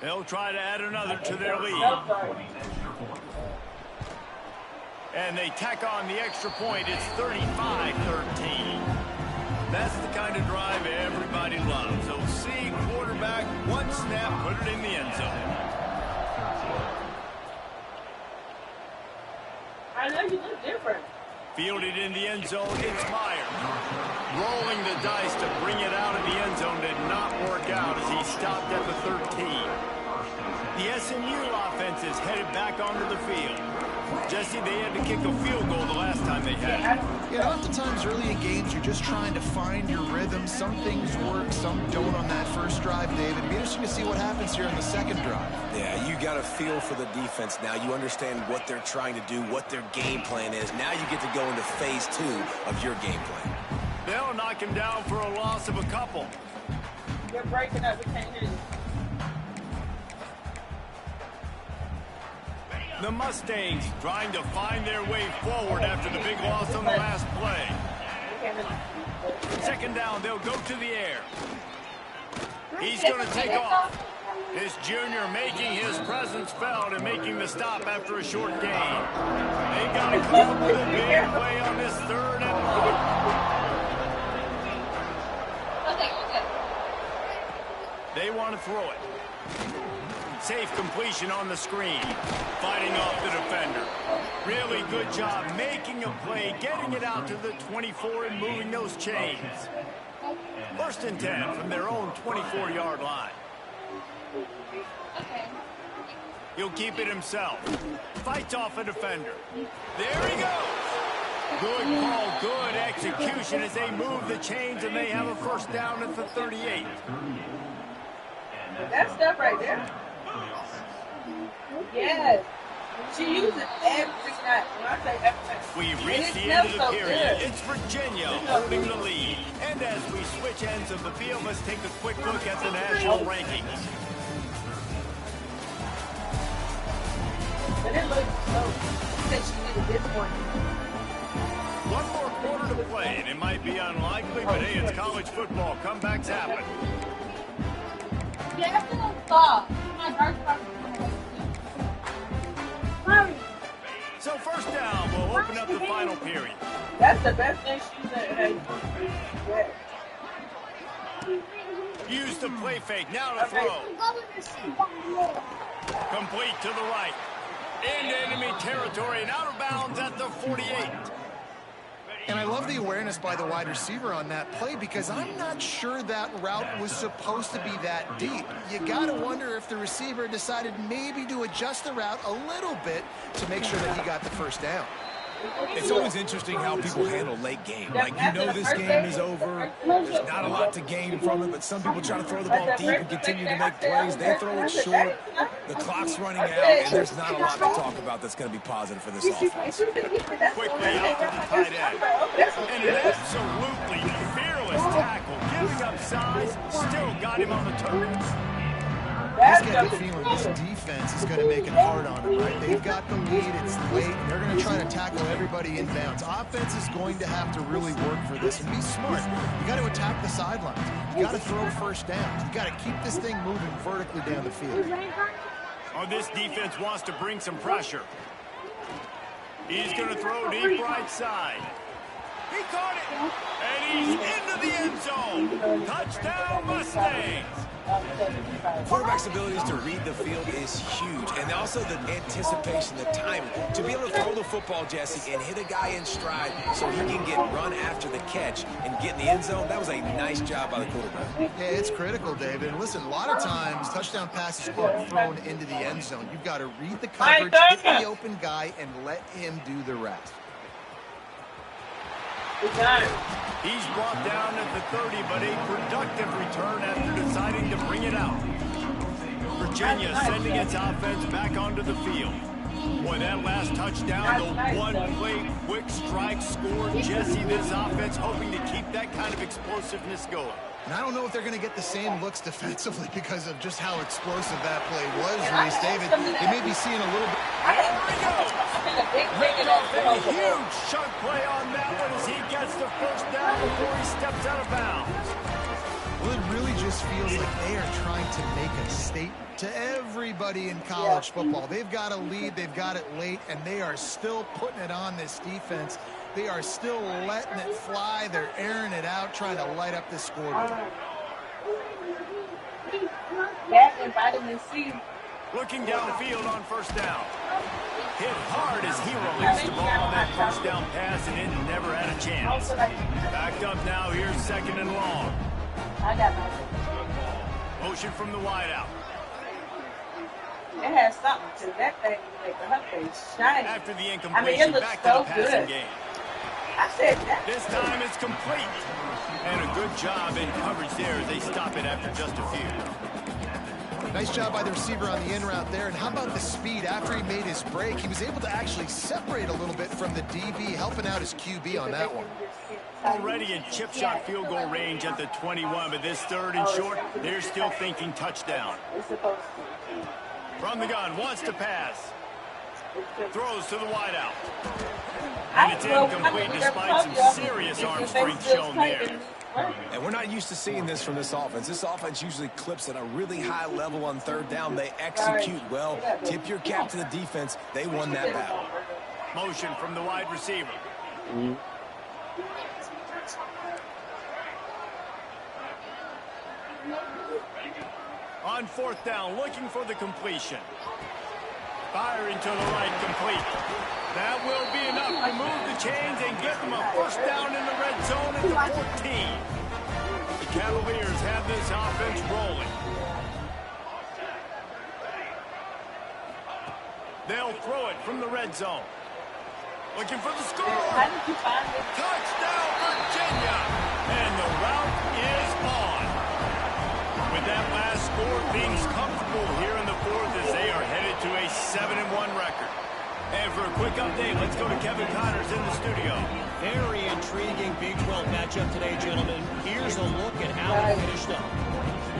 They'll try to add another to their lead. And they tack on the extra point. It's 35-13. That's the kind of drive everybody loves. So see quarterback, one snap, put it in the end zone. I know you look different. Fielded in the end zone, it's Meyer. Rolling the dice to bring it out of the end zone did not work out as he stopped at the 13. The SMU offense is headed back onto the field. Jesse, they had to kick a field goal the last time they had it. Yeah, oftentimes early in games, you're just trying to find your rhythm. Some things work, some don't on that first drive, David. It'll be interesting to see what happens here in the second drive. Yeah, you got a feel for the defense now. You understand what they're trying to do, what their game plan is. Now you get to go into phase 2 of your game plan. They'll knock him down for a loss of a couple. You're breaking up. We can't hear you. The Mustangs trying to find their way forward after the big loss on the last play. Second down, they'll go to the air. He's going to take off. This junior making his presence felt and making the stop after a short gain. They've got to come up with a big play on this 3rd and long. They want to throw it. Safe completion on the screen. Fighting off the defender. Really good job making a play, getting it out to the 24 and moving those chains. 1st and 10 from their own 24-yard line. He'll keep it himself. Fights off a defender. There he goes. Good call, good execution as they move the chains and they have a 1st down at the 38. That stuff right there. Yes. She uses every night. When I say every night. We've reached the end of the period. It's Virginia holding the lead. And as we switch ends of the field, let's take a quick look at the national rankings. But it looks so that she needed this one. One more quarter to play, and it might be unlikely, but hey, it's college football. Comebacks happen. Yeah, that's a little soft. So 1st down, we'll open up the final period. That's the best thing she said. Hey. Use the play fake, now to throw. Complete to the right. Into enemy territory and out of bounds at the 48. And I love the awareness by the wide receiver on that play because I'm not sure that route was supposed to be that deep. You got to wonder if the receiver decided maybe to adjust the route a little bit to make sure that he got the 1st down. It's always interesting how people handle late game. Like, you know this game is over. There's not a lot to gain from it, but some people try to throw the ball deep and continue to make plays. They throw it short. The clock's running out, and there's not a lot to talk about that's going to be positive for this offense. Quickly out to the tight end. And an absolutely fearless Nice tackle, giving up size, still got him on the turf. He's got a feeling this defense is going to make it hard on him, right? They've got the lead, it's late, and they're going to try to tackle everybody inbounds. Offense is going to have to really work for this and be smart. You got to attack the sidelines. You got to throw first downs. You got to keep this thing moving vertically down the field. Oh, this defense wants to bring some pressure. He's going to throw deep right side. He caught it, and he's into the end zone. Touchdown, Mustangs. Quarterback's abilities to read the field is huge, and also the anticipation, the timing. To be able to throw the football, Jesse, and hit a guy in stride so he can get run after the catch and get in the end zone, that was a nice job by the quarterback. Yeah, it's critical, David. And listen, a lot of times, touchdown passes aren't thrown into the end zone. You've got to read the coverage, hit the open guy, and let him do the rest. He's brought down at the 30, but a productive return after deciding to bring it out. Virginia sending its offense back onto the field. Boy, that last touchdown, the one-play quick strike score. Jesse, this offense hoping to keep that kind of explosiveness going. And I don't know if they're going to get the same looks defensively because of just how explosive that play was, Reese. David, they may be seeing a little bit. There he goes. Ripping off a huge chunk play on that one as he gets the first down before he steps out of bounds. Well, it really just feels like they are trying to make a statement to everybody in college football. They've got a lead, they've got it late, and they are still putting it on this defense. They are still letting it fly. They're airing it out, trying to light up this scoreboard. Looking downfield on first down. Hit hard as he released the ball on that first down pass, and it never had a chance. Backed up now, here's second and long. Motion from the wideout. It has something to that thing make her face shine. After the incompletion, back to the passing game. I said that. This time it's complete. And a good job in coverage there as they stop it after just a few. Nice job by the receiver on the in route there. And how about the speed? After he made his break, he was able to actually separate a little bit from the DB, helping out his QB on that one. Already in chip shot field goal range at the 21, but this third and short, they're still thinking touchdown. From the gun, wants to pass. Throws to the wideout. And it's incomplete despite some serious arm strength shown there. And we're not used to seeing this from this offense. This offense usually clips at a really high level on third down. They execute well. Tip your cap to the defense. They won that battle. Motion from the wide receiver. On fourth down, looking for the completion. Firing to the right, complete. That will be enough to move the chains and get them a first down in the red zone at the 14. The Cavaliers have this offense rolling. They'll throw it from the red zone. Looking for the score. Touchdown, Virginia. And the route is on. With that last score, things comfortable here in the fourth as they are headed to a 7-1 record. And for a quick update, let's go to Kevin Connors in the studio. Very intriguing Big 12 matchup today, gentlemen. Here's a look at how it finished up.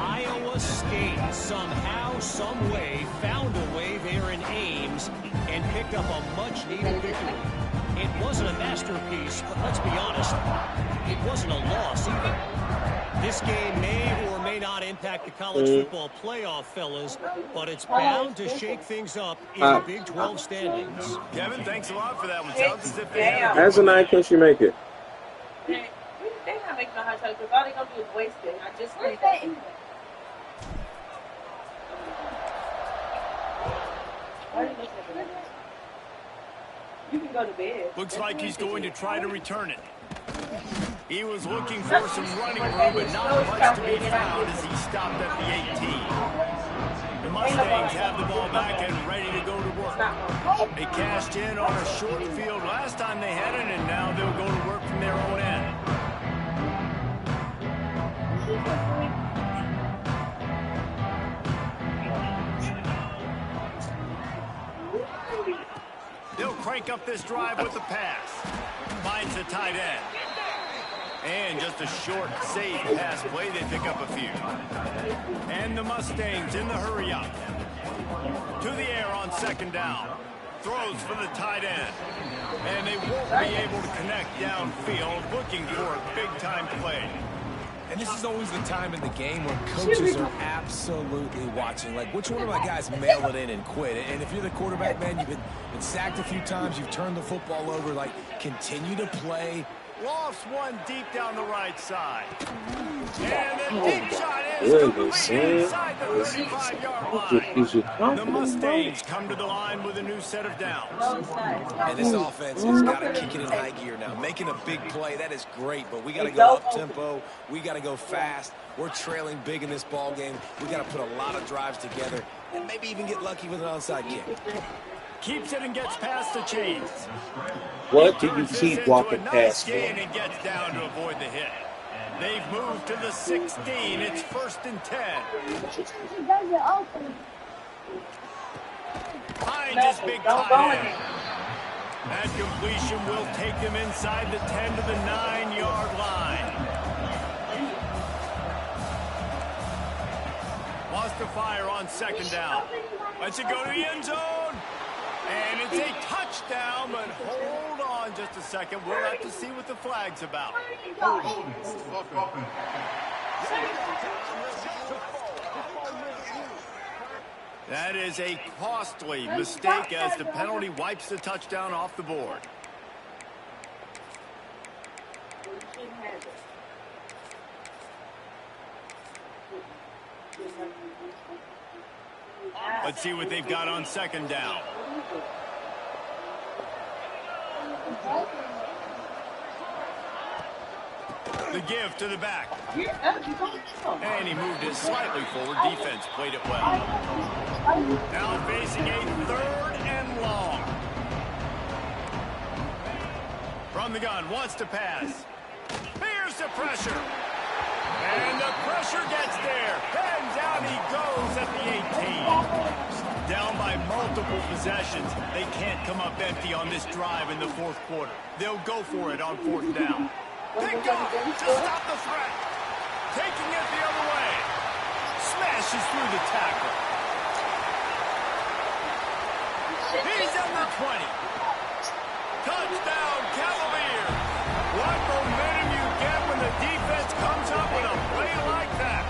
Iowa State somehow, some way, found a way there in Ames and picked up a much-needed victory. It wasn't a masterpiece, but let's be honest, it wasn't a loss either. This game may or may not impact the college football playoff, fellas, but it's bound to shake things up in the Big 12 standings. Kevin, thanks a lot for that one. Sounds as if they have As a night, can she make it? They're not making no hot chocolate because all they're going to do is waste it. I just think that. You can go to bed. Looks like he's going to try to return it. He was looking for some running room, but not much to be found as he stopped at the 18. The Mustangs have the ball back and ready to go to work. They cashed in on a short field last time they had it, and now they'll go to work from their own end. They'll crank up this drive with the pass. Finds the tight end. And just a short, safe pass play, they pick up a few. And the Mustangs in the hurry-up. To the air on second down. Throws for the tight end. And they won't be able to connect downfield, looking for a big-time play. And this is always the time in the game when coaches are absolutely watching. Like, which one of my guys mail it in and quit? And if you're the quarterback, man, you've been sacked a few times, you've turned the football over, like, continue to play. Lofts one deep down the right side. And the deep shot is complete inside the 35-yard line. The Mustangs come to the line with a new set of downs. And this offense has got to kick it in high gear now. Making a big play, that is great, but we got to go up-tempo. We got to go fast. We're trailing big in this ball game. We got to put a lot of drives together and maybe even get lucky with an onside kick. Keeps it and gets past the chains. What do you keep walking past me? And gets down to avoid the hit. They've moved to the 16. It's 1st and 10. Finds his big tight end. That completion will take them inside the 10 to the 9-yard line. Wants to fire on second down. Lets it go to the end zone. And it's a touchdown, but hold on just a second. We'll have to see what the flag's about. That is a costly mistake as the penalty wipes the touchdown off the board. Let's see what they've got on second down. The give to the back. And he moved it slightly forward. Defense played it well. Now facing a 3rd and long. From the gun, wants to pass. Here's the pressure. And the pressure gets there. And down he goes at the 18. Down by multiple possessions. They can't come up empty on this drive in the 4th quarter. They'll go for it on 4th down. Picked up to stop the threat. Taking it the other way. Smashes through the tackle. He's at the 20. Touchdown, Cavaliers. What momentum you get when the defense comes up with a play like that.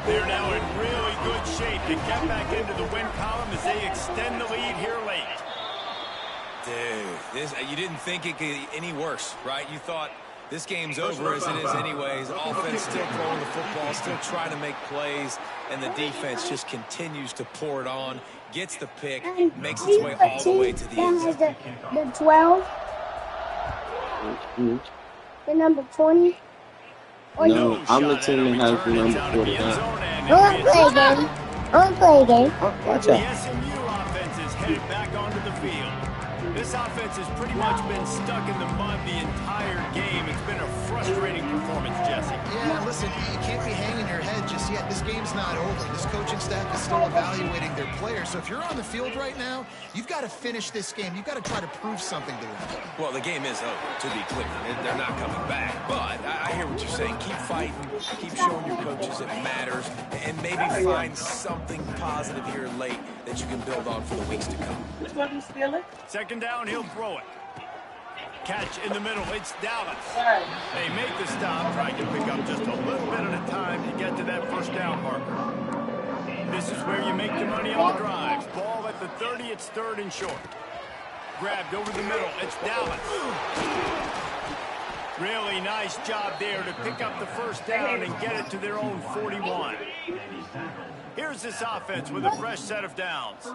They're now in really good shape to get back into the win column as they extend the lead here late. Dude, you didn't think it could get any worse, right? You thought this game's over as it is anyways. Offense still throwing the football, still trying to make plays, and the defense just continues to pour it on, gets the pick, makes its way all the way to the end zone. The 12, the number 20. No, I'm the team that has the number 49. I want to play a game. I want to play a game. Watch The out. SMU offense is headed back onto the field. This offense has pretty much been stuck in the mud the entire game. It's been a frustrating performance, Jesse. Yeah, listen, you can't be hanging your head just yet. This game's not over. This coaching staff is still evaluating their players. So if you're on the field right now, you've got to finish this game. You've got to try to prove something to them. Well, the game is over, to be clear. They're not coming back. But I hear what you're saying. Keep fighting. Keep showing your coaches it matters. And maybe find something positive here late that you can build on for the weeks to come. Which one you stealing? Second down, he'll throw it. Catch in the middle, it's Dallas. They make the stop, trying to pick up just a little bit at a time to get to that 1st down marker. This is where you make the money on the drives. Ball at the 30, it's 3rd and short. Grabbed over the middle, it's Dallas. Really nice job there to pick up the 1st down and get it to their own 41. Here's this offense with a fresh set of downs.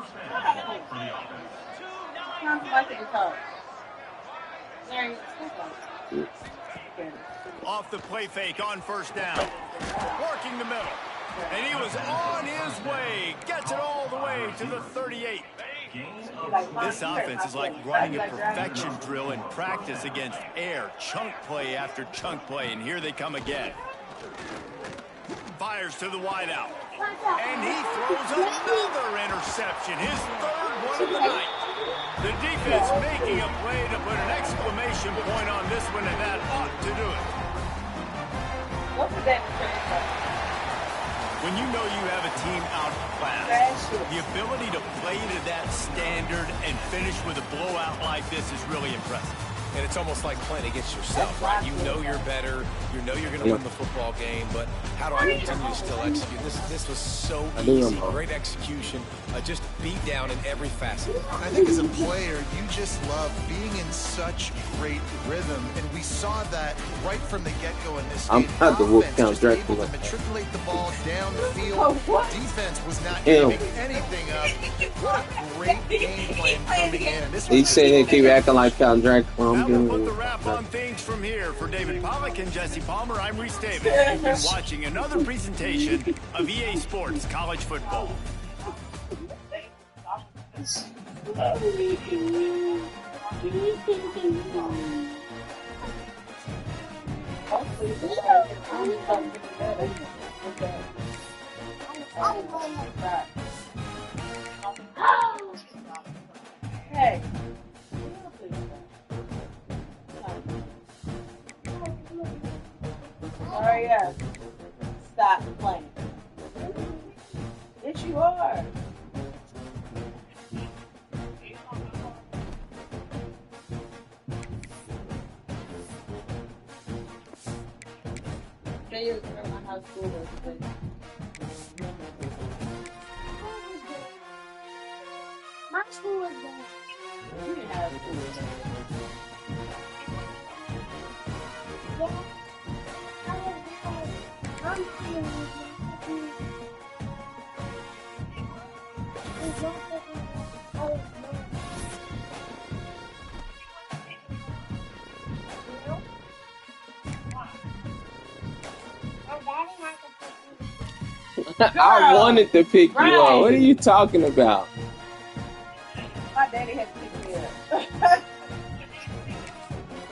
Off the play fake on 1st down. Working the middle. And he was on his way. Gets it all the way to the 38. This offense is like running a perfection drill in practice against air. Chunk play after chunk play. And here they come again. Fires to the wideout. And he throws another interception. His 3rd one of the night. The defense making a play to put an exclamation point on this one, and that ought to do it. What's the name? When you know you have a team outclassed, the ability to play to that standard and finish with a blowout like this is really impressive. And it's almost like playing against yourself, right? You know you're better. You know you're going to win the football game, but how do I continue to still execute? This was so easy. Great execution. Just beat down in every facet. I think as a player, you just love being in such great rhythm, and we saw that right from the get-go in this game. I'm not the Wolf Count just able Dracula. to matriculate the ball down the field. Defense was not giving anything up. What a great game plan coming in. He said they keep acting like Count Dracula. That will put the wrap on things from here. For David Pollack and Jesse Palmer, I'm Reese Davis. You've been watching another presentation of EA Sports College Football. Hey. Hurry up. Stop playing. Yes, you are. Say you're going to my house school today. My school was there. You didn't have school today. I wanted to pick you up. What are you talking about? My daddy had to pick me up.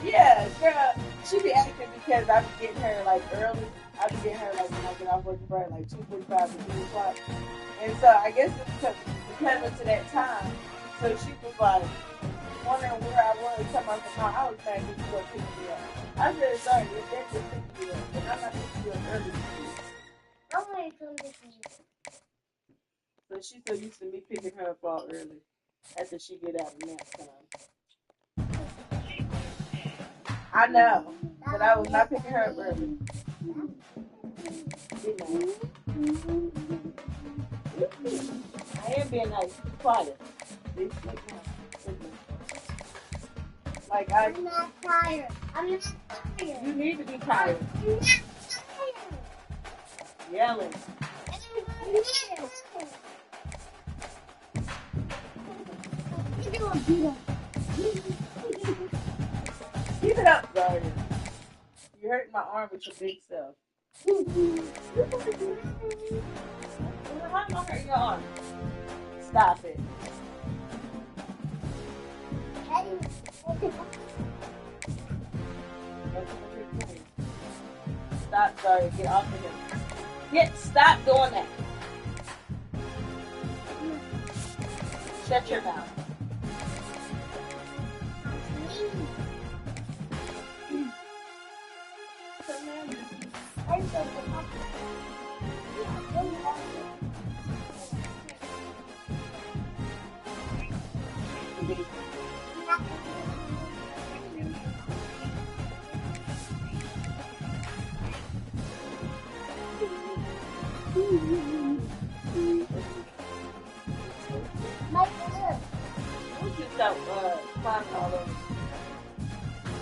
Yeah, girl, she be acting because I be getting her like early. I be getting her like when I get off work for like 2:45 to 3 o'clock. And so I guess it's because to that time. So she was like wondering where I was coming from. I was trying to go pick me up. I said, sorry, your dad just picked me up, but I'm not picking you up early. I'm going to come with you. So she's so used to me picking her up all early after she get out of nap time. I know, but I was not picking her up early. I am being nice. Be quiet. Like I'm not tired. I'm not tired. You need to be tired. I'm not tired. Yelling. Keep it up, Zaria. You hurt my arm with your big self. How am I hurting your arm? Stop it. Stop, Zaria. Get off of him. Stop doing that. Shut your mouth.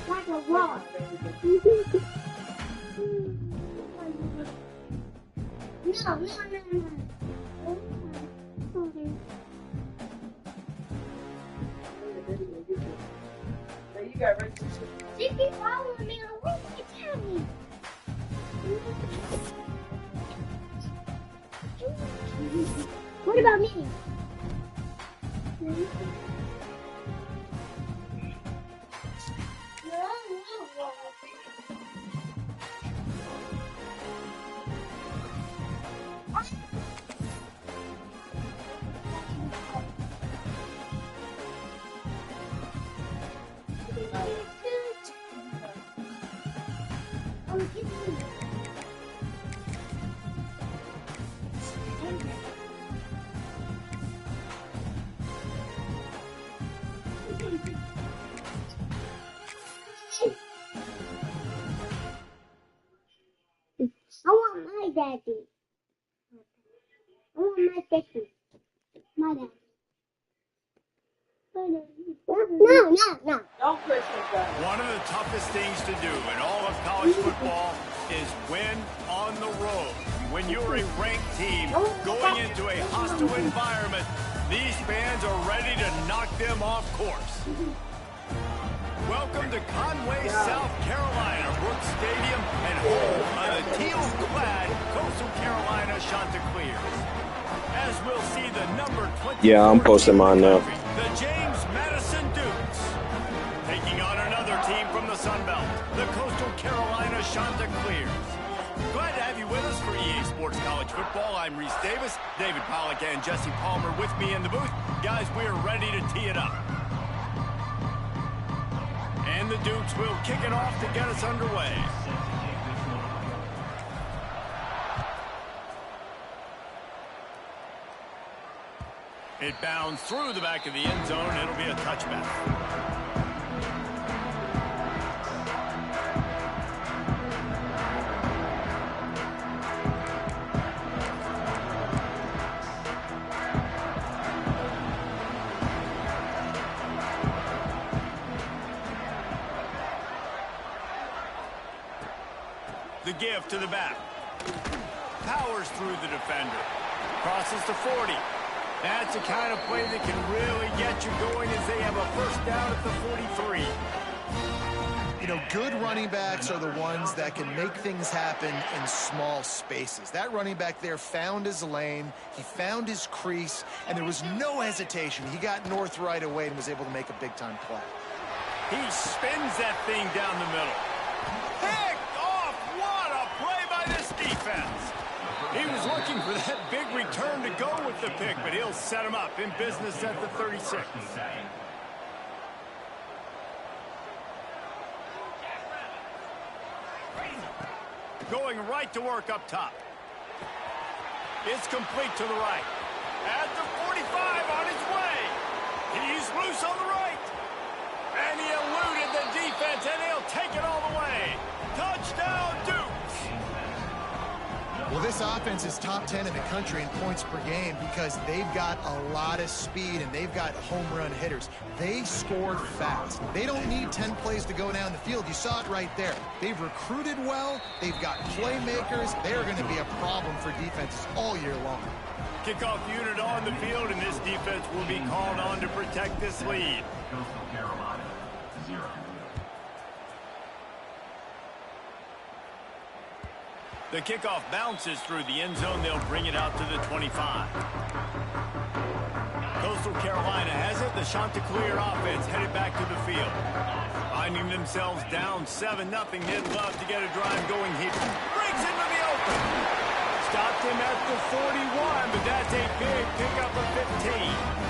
Like a rock. No. Now you got ready to She keep following me on the way. Tell me. What about me? daddy. I want my daddy. My daddy. No. Don't push him, guys. One of the toughest things to do in all of college football is win on the road. When you're a ranked team going into a hostile environment, these fans are ready to knock them off course. Welcome to Conway, South Carolina, Brooks Stadium, and home of the teal-clad Coastal Carolina Chanticleers. As we'll see the number 24 Yeah, I'm posting mine now. the James Madison Dukes, taking on another team from the Sun Belt, the Coastal Carolina Chanticleers. Glad to have you with us for EA Sports College Football. I'm Reese Davis, David Pollack, and Jesse Palmer with me in the booth. Guys, we are ready to tee it up. And the Dukes will kick it off to get us underway. It bounds through the back of the end zone. It'll be a touchback. The give to the back. Powers through the defender. Crosses to 40. That's the kind of play that can really get you going as they have a first down at the 43. You know, good running backs are the ones that can make things happen in small spaces. That running back there found his lane, he found his crease, and there was no hesitation. He got north right away and was able to make a big-time play. He spins that thing down the middle. Picked off! What a play by this defense! He was looking for that big return to go with the pick, but he'll set him up in business at the 36. Going right to work up top. It's complete to the right. At the 45 on his way. He's loose on the right. And he eluded the defense, and he'll take it all the way. Touchdown, Dukes! Well, this offense is top 10 in the country in points per game because they've got a lot of speed and they've got home run hitters. They scored fast. They don't need 10 plays to go down the field. You saw it right there. They've recruited well. They've got playmakers. They're going to be a problem for defenses all year long. Kickoff unit on the field, and this defense will be called on to protect this lead. Coastal Carolina, 0. The kickoff bounces through the end zone. They'll bring it out to the 25. Coastal Carolina has it. The Chanticleer offense headed back to the field. Finding themselves down 7-0. They'd love to get a drive going here. Breaks into the open. Stopped him at the 41, but that's a big pickup of 15.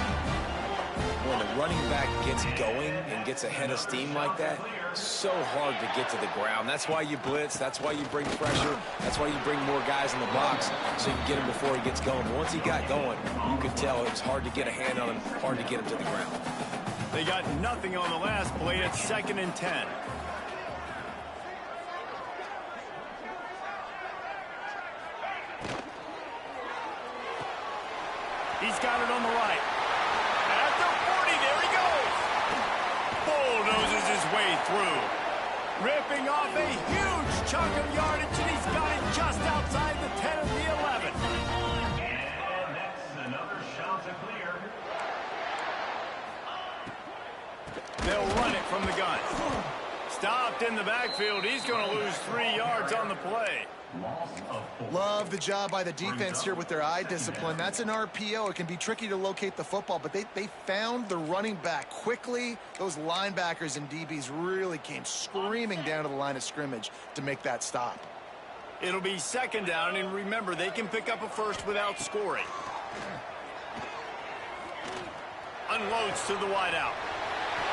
When the running back gets going and gets ahead of steam like that, so hard to get to the ground. That's why you blitz. That's why you bring pressure. That's why you bring more guys in the box so you can get him before he gets going. But once he got going, you could tell it was hard to get a hand on him, hard to get him to the ground. They got nothing on the last play. It's 2nd and 10. He's got it on the right. At the 40, there he goes. Bulldozes his way through. Ripping off a huge chunk of yardage, and he's got it just outside the 10 of the 11. And that's another Chanticleer. They'll run it from the gun. Stopped in the backfield. He's going to lose 3 yards on the play. Love the job by the defense here with their eye discipline. That's an RPO. It can be tricky to locate the football, but they found the running back quickly. Those linebackers and DBs really came screaming down to the line of scrimmage to make that stop. It'll be 2nd down, and remember, they can pick up a first without scoring. Unloads to the wideout.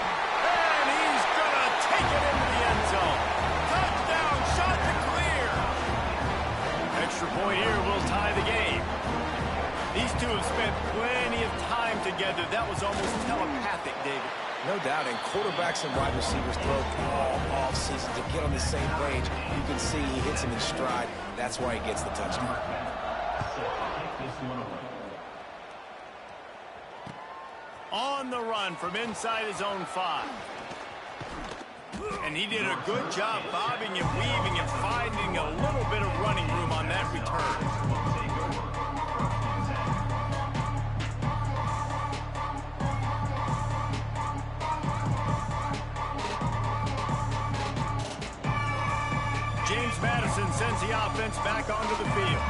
And he's going to take it into the end zone. Touchdown, Chanticleer. Extra point here will tie the game. These two have spent plenty of time together. That was almost telepathic, David. No doubt, and quarterbacks and wide receivers throw all off-season to get on the same page. You can see he hits him in stride. That's why he gets the touchdown. On the run from inside his own 5. And he did a good job bobbing and weaving and finding a little bit of running room on that return. James Madison sends the offense back onto the field.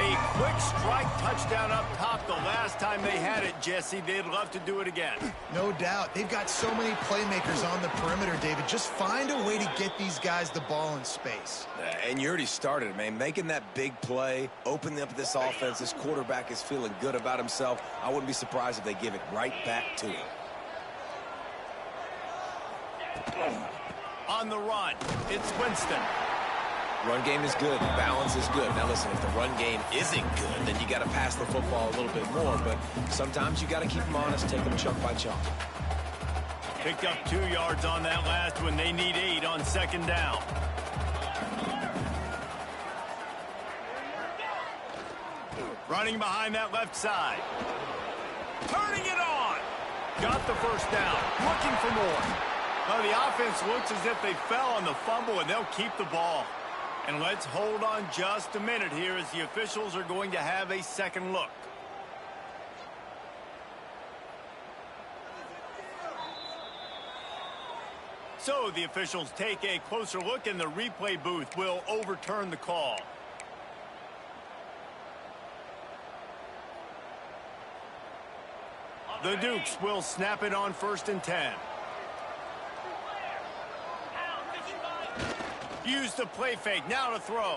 A quick strike touchdown up top the last time they had it, Jesse. They'd love to do it again. No doubt. They've got so many playmakers on the perimeter, David. Just find a way to get these guys the ball in space. And you already started, man. Making that big play, opening up this offense. This quarterback is feeling good about himself. I wouldn't be surprised if they give it right back to him. On the run, it's Winston. Run game is good. Balance is good. Now, listen, if the run game isn't good, then you got to pass the football a little bit more. But sometimes you got to keep them honest, take them chunk by chunk. Picked up 2 yards on that last one. They need 8 on second down. Running behind that left side. Turning it on. Got the first down. Looking for more. Well, the offense looks as if they fell on the fumble, and they'll keep the ball. And let's hold on just a minute here as the officials are going to have a second look. So the officials take a closer look, and the replay booth will overturn the call. The Dukes will snap it on 1st and 10. Use the play fake, now to throw.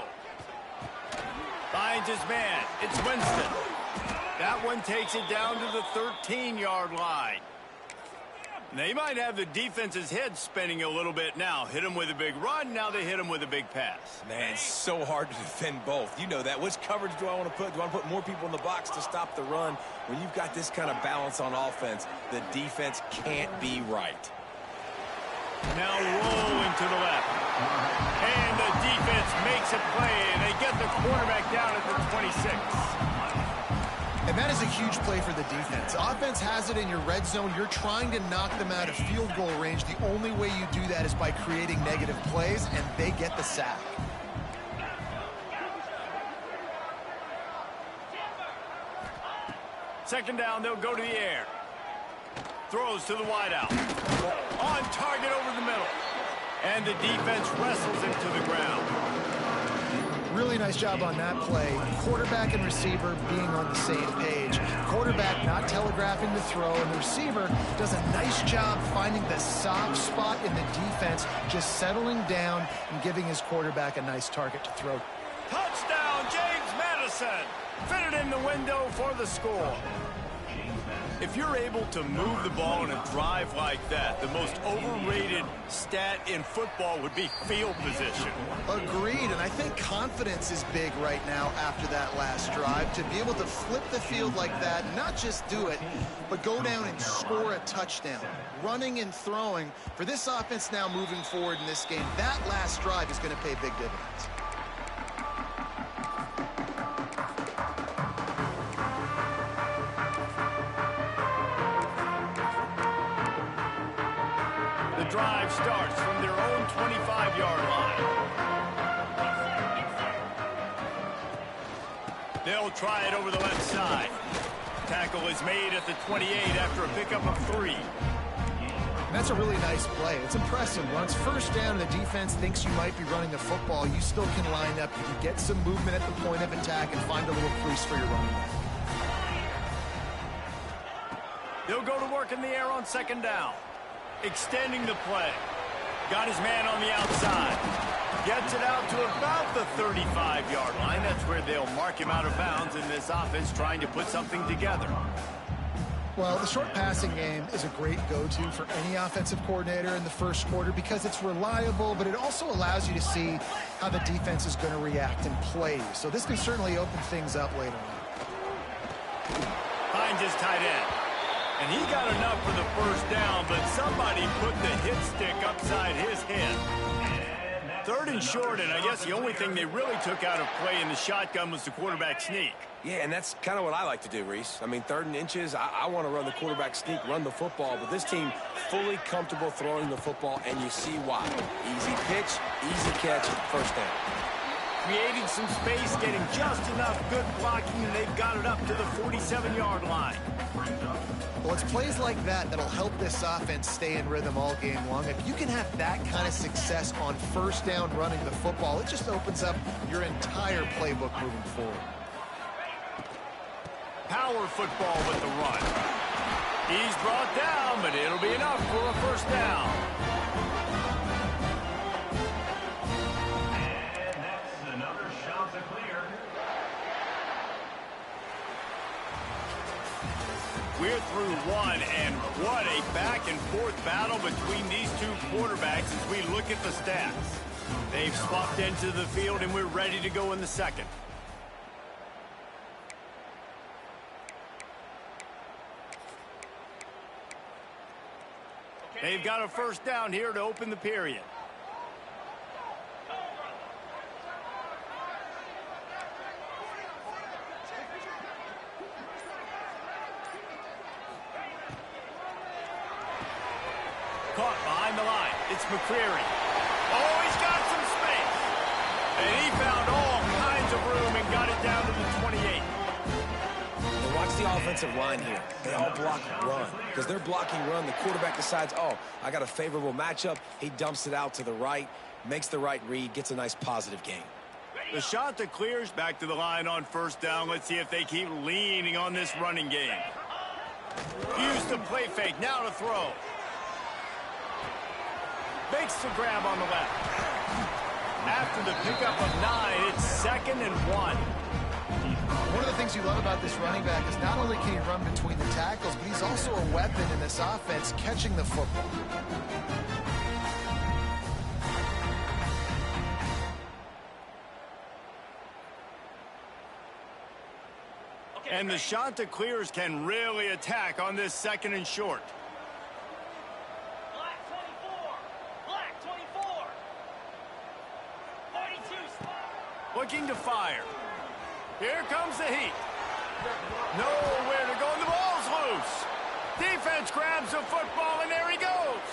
Finds his man, it's Winston. That one takes it down to the 13-yard line. They might have the defense's head spinning a little bit now. Hit him with a big run, now they hit him with a big pass. Man, it's so hard to defend both. You know that. Which coverage do I want to put? Do I want to put more people in the box to stop the run? When you've got this kind of balance on offense, the defense can't be right. Now rolling to the left. And the defense makes a play, and they get the quarterback down at the 26. And that is a huge play for the defense. Offense has it in your red zone. You're trying to knock them out of field goal range. The only way you do that is by creating negative plays, and they get the sack. Second down, they'll go to the air. Throws to the wideout. On target over the middle. And the defense wrestles him to the ground. Really nice job on that play. Quarterback and receiver being on the same page. Quarterback not telegraphing the throw, and the receiver does a nice job finding the soft spot in the defense, just settling down and giving his quarterback a nice target to throw. Touchdown, James Madison. Fitted in the window for the score. If you're able to move the ball in a drive like that, the most overrated stat in football would be field position. Agreed, and I think confidence is big right now after that last drive. To be able to flip the field like that, not just do it, but go down and score a touchdown. Running and throwing. For this offense now moving forward in this game, that last drive is going to pay big dividends. Drive starts from their own 25-yard line. They'll try it over the left side. Tackle is made at the 28 after a pickup of 3. And that's a really nice play. It's impressive. Once first down and the defense thinks you might be running the football, you still can line up. You can get some movement at the point of attack and find a little crease for your running back. They'll go to work in the air on second down. Extending the play. Got his man on the outside. Gets it out to about the 35-yard line. That's where they'll mark him out of bounds in this offense trying to put something together. Well, the short passing game is a great go-to for any offensive coordinator in the first quarter because it's reliable, but it also allows you to see how the defense is going to react and play. So this can certainly open things up later on. Finds his tight end. And he got enough for the first down, but somebody put the hit stick upside his head. 3rd and short, and I guess the only thing they really took out of play in the shotgun was the quarterback sneak. Yeah, and that's kind of what I like to do, Reese. I mean, 3rd and inches, I want to run the quarterback sneak, run the football, but this team fully comfortable throwing the football, and you see why. Easy pitch, easy catch, first down. Creating some space, getting just enough good blocking, and they've got it up to the 47-yard line. Well, it's plays like that that'll help this offense stay in rhythm all game long. If you can have that kind of success on first down running the football, it just opens up your entire playbook moving forward. Power football with the run. He's brought down, but it'll be enough for a first down. And that's another shot to clear. We're through one, and what a back-and-forth battle between these two quarterbacks as we look at the stats. They've swapped into the field, and we're ready to go in the second. They've got a first down here to open the period. Caught behind the line. It's McCreary. Oh, he's got some space. And he found all kinds of room and got it down to the 28. And watch the offensive line here. They all block run. Because they're blocking run, the quarterback decides, oh, I got a favorable matchup. He dumps it out to the right, makes the right read, gets a nice positive gain. The shot that clears back to the line on first down. Let's see if they keep leaning on this running game. Use the play fake. Now to throw. Makes the grab on the left. After the pickup of 9, it's 2nd and 1. One of the things you love about this running back is not only can he run between the tackles, but he's also a weapon in this offense catching the football. And the shot that clears can really attack on this 2nd and short. Looking to fire. Here comes the heat. Nowhere to go, and the ball's loose. Defense grabs the football, and there he goes.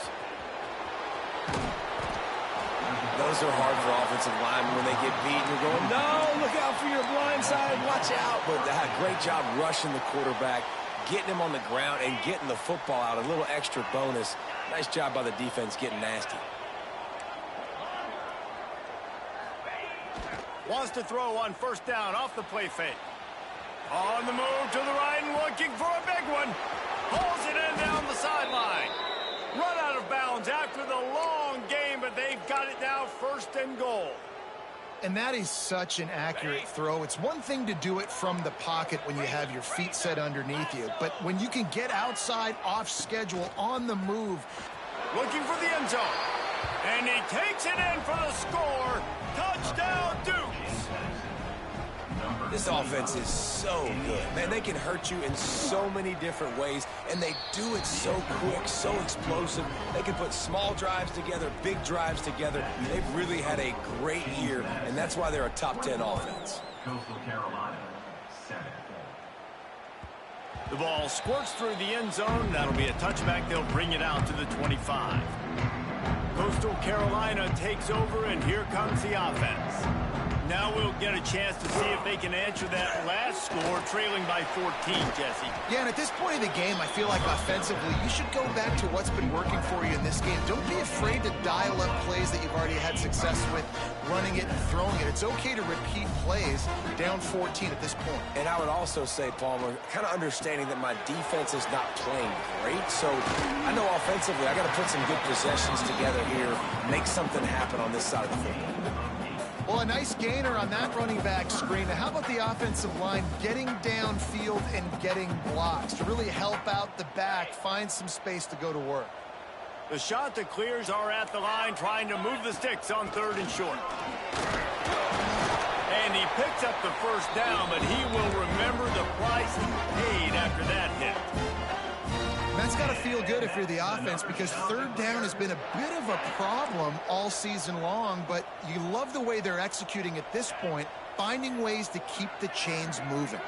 Those are hard for offensive linemen when they get beat. You're going, no, look out for your blind side, watch out. But great job rushing the quarterback, getting him on the ground, and getting the football out. A little extra bonus. Nice job by the defense getting nasty. Wants to throw on first down off the play fake. On the move to the right and looking for a big one. Pulls it in down the sideline. Run out of bounds after the long game, but they've got it now 1st and goal. And that is such an accurate throw. It's one thing to do it from the pocket when you have your feet set underneath you, but when you can get outside, off schedule, on the move. Looking for the end zone. And he takes it in for the score. Touchdown, Dukes. This offense is so good. Man, they can hurt you in so many different ways, and they do it so quick, so explosive. They can put small drives together, big drives together. They've really had a great year, and that's why they're a top 10 offense. Coastal Carolina, 7. The ball squirts through the end zone. That'll be a touchback. They'll bring it out to the 25. Coastal Carolina takes over, and here comes the offense. Now we'll get a chance to see if they can answer that last score, trailing by 14, Jesse. Yeah, and at this point in the game, I feel like offensively, you should go back to what's been working for you in this game. Don't be afraid to dial up plays that you've already had success with, running it and throwing it. It's okay to repeat plays down 14 at this point. And I would also say, Palmer, kind of understanding that my defense is not playing great, so I know offensively I got to put some good possessions together here, make something happen on this side of the football. Well, a nice gainer on that running back screen. Now, how about the offensive line getting downfield and getting blocks to really help out the back, find some space to go to work? The shot that clears are at the line, trying to move the sticks on 3rd and short. And he picks up the first down, but he will remember the price he paid after that hit. got to feel good if you're the offense, because third down has been a bit of a problem all season long, but you love the way they're executing at this point, finding ways to keep the chains moving.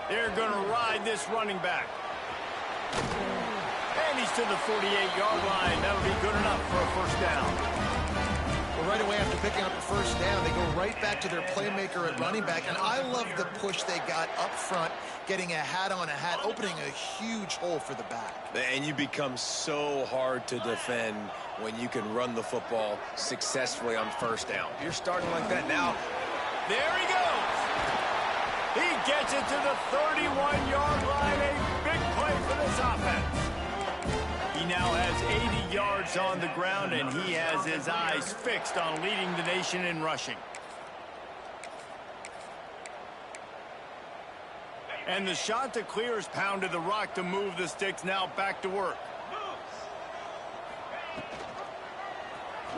They're going to ride this running back. And he's to the 48-yard line. That'll be good enough for a first down. Well, right away after picking up the first down, they go right back to their playmaker at running back. And I love the push they got up front, getting a hat on a hat, opening a huge hole for the back. And you become so hard to defend when you can run the football successfully on first down. You're starting like that now. There he goes. He gets it to the 31-yard line. A big play for this offense. He now has 80 yards on the ground, and he has his eyes fixed on leading the nation in rushing. And the shot to clear has pounded the rock to move the sticks. Now back to work.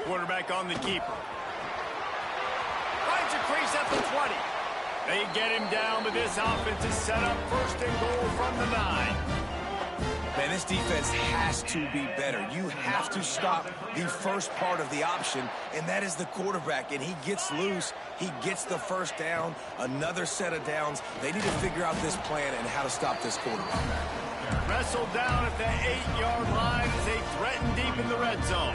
Quarterback on the keeper. Finds a crease at the 20. They get him down, but this offense is set up first and goal from the 9. Man, this defense has to be better. You have to stop the first part of the option, and that is the quarterback. And he gets loose. He gets the first down, another set of downs. They need to figure out this plan and how to stop this quarterback. Wrestled down at the 8-yard line as they threaten deep in the red zone.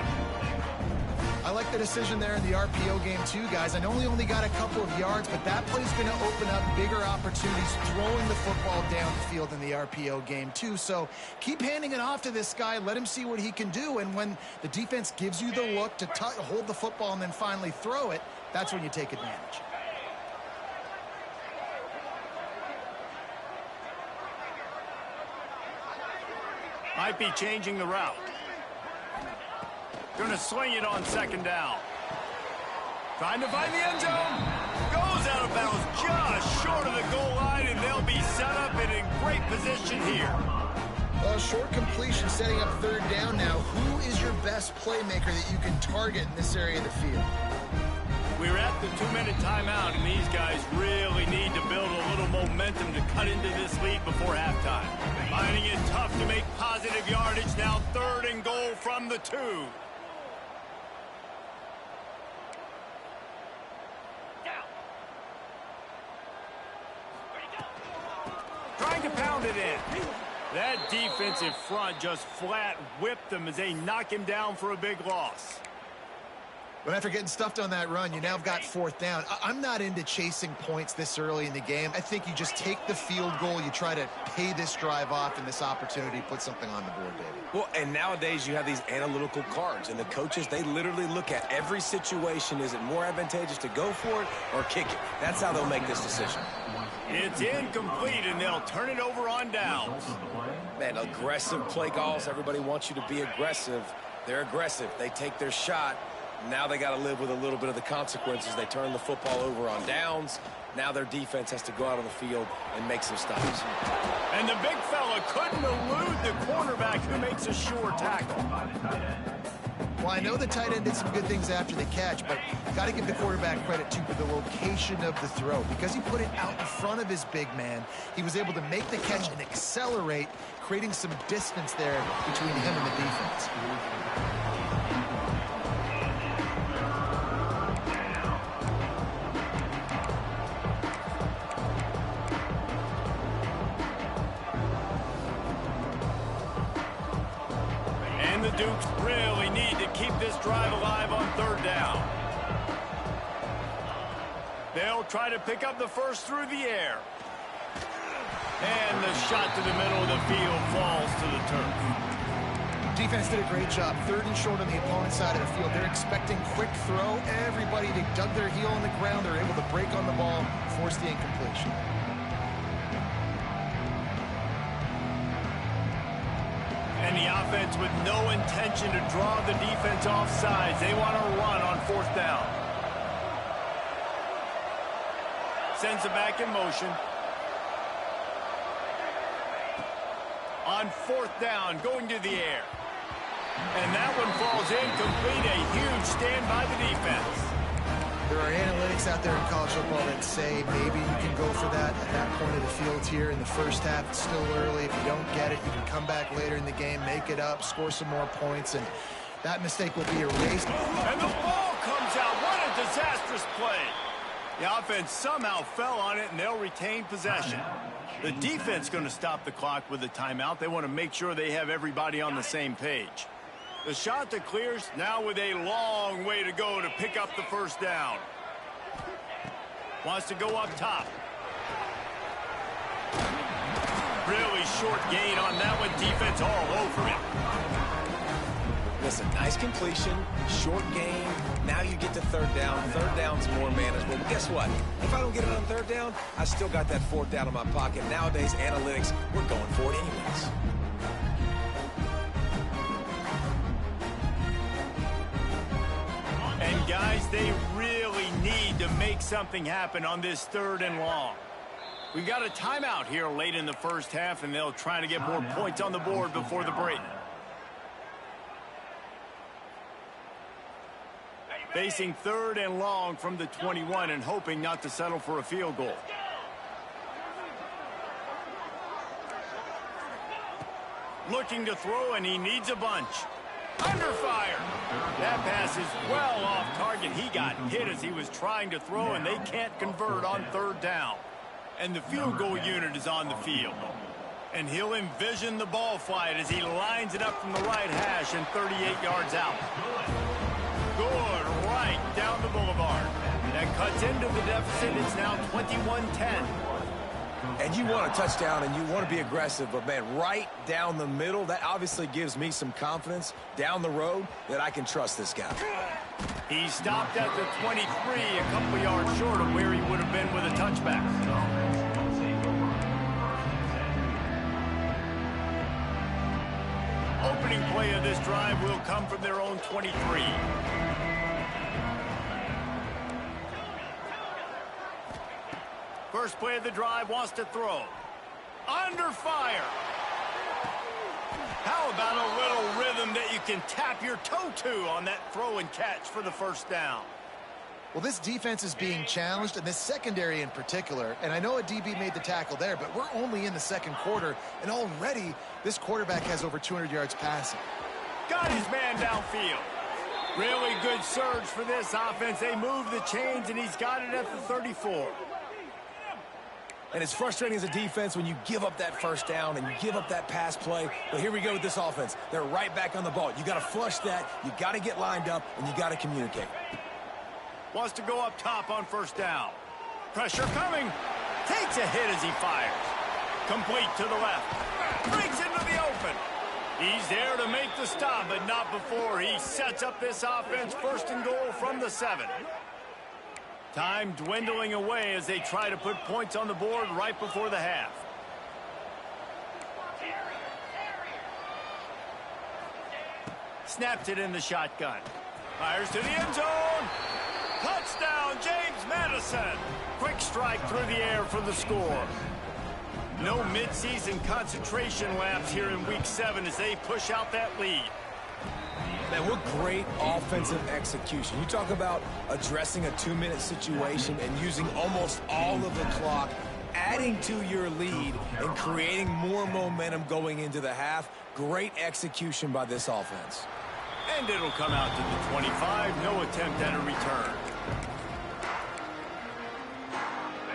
I like the decision there in the RPO game too, guys. I know he only got a couple of yards, but that play's going to open up bigger opportunities throwing the football down the field in the RPO game too. So keep handing it off to this guy. Let him see what he can do. And when the defense gives you the look to hold the football and then finally throw it, that's when you take advantage. Might be changing the route. Going to swing it on second down. Trying to find the end zone. Goes out of bounds just short of the goal line, and they'll be set up and in great position here. Short completion setting up third down now. Who is your best playmaker that you can target in this area of the field? We're at the 2-minute timeout, and these guys really need to build a little momentum to cut into this lead before halftime. Finding it tough to make positive yardage. Now third and goal from the 2. Trying to pound it in. That defensive front just flat whipped them as they knock him down for a big loss. But after getting stuffed on that run, you now have got fourth down. I'm not into chasing points this early in the game. I think you just take the field goal. You try to pay this drive off and this opportunity, put something on the board, David. Well, and nowadays you have these analytical cards, and the coaches, they literally look at every situation. Is it more advantageous to go for it or kick it? That's how they'll make this decision. It's incomplete, and they'll turn it over on downs. Man, aggressive play calls. Everybody wants you to be aggressive. They're aggressive. They take their shot. Now they got to live with a little bit of the consequences. They turn the football over on downs. Now their defense has to go out on the field and make some stops. And the big fella couldn't elude the cornerback who makes a sure tackle. Well, I know the tight end did some good things after the catch, but got to give the quarterback credit, too, for the location of the throw. Because he put it out in front of his big man, he was able to make the catch and accelerate, creating some distance there between him and the defense. The Dukes really need to keep this drive alive on third down. They'll try to pick up the first through the air. And the shot to the middle of the field falls to the turf. Defense did a great job. Third and short on the opponent's side of the field. They're expecting quick throw. Everybody, they dug their heel on the ground. They're able to break on the ball, force the incompletion. And the offense with no intention to draw the defense off sides. They want to run on fourth down. Sends it back in motion. On fourth down, going to the air. And that one falls incomplete. A huge stand by the defense. There are analytics out there in college football that say maybe you can go for that at that point of the field here in the first half. It's still early. If you don't get it, you can come back later in the game, make it up, score some more points, and that mistake will be erased. And the ball comes out. What a disastrous play. The offense somehow fell on it, and they'll retain possession. The defense going to stop the clock with a timeout. They want to make sure they have everybody on the same page. The shot that clears now with a long way to go to pick up the first down. Wants to go up top. Really short gain on that one. Defense all over it. Listen, nice completion, short gain. Now you get to third down. Third down's more manageable. But guess what? If I don't get it on third down, I still got that fourth down in my pocket. Nowadays, analytics, we're going for it anyways. And guys, they really need to make something happen on this 3rd and long. We got a timeout here late in the first half, and they'll try to get more points on the board before the break. Facing 3rd and long from the 21 and hoping not to settle for a field goal. Looking to throw, and he needs a bunch. Under fire. That pass is well off target. He got hit as he was trying to throw, and they can't convert on 3rd down. And the field goal unit is on the field. And he'll envision the ball flight as he lines it up from the right hash and 38 yards out. Good, right down the boulevard. That cuts into the deficit. It's now 21-10. And you want a touchdown and you want to be aggressive, but man, right down the middle, that obviously gives me some confidence down the road that I can trust this guy. He stopped at the 23, a couple yards short of where he would have been with a touchback. Opening play of this drive will come from their own 23. First play of the drive, wants to throw. Under fire. How about a little rhythm that you can tap your toe to on that throw and catch for the first down? Well, this defense is being challenged, and this secondary in particular, and I know a DB made the tackle there, but we're only in the second quarter, and already this quarterback has over 200 yards passing. Got his man downfield. Really good surge for this offense. They move the chains, and he's got it at the 34. And it's frustrating as a defense when you give up that first down and you give up that pass play. But here we go with this offense. They're right back on the ball. You got to flush that. You got to get lined up, and you got to communicate. Wants to go up top on first down. Pressure coming. Takes a hit as he fires. Complete to the left. Breaks into the open. He's there to make the stop, but not before he sets up this offense. 1st and goal from the 7. Time dwindling away as they try to put points on the board right before the half. Snaps it in the shotgun. Fires to the end zone. Touchdown, James Madison. Quick strike through the air for the score. No midseason concentration laps here in Week 7 as they push out that lead. Man, what great offensive execution. You talk about addressing a 2-minute situation and using almost all of the clock, adding to your lead and creating more momentum going into the half. Great execution by this offense. And it'll come out to the 25. No attempt at a return.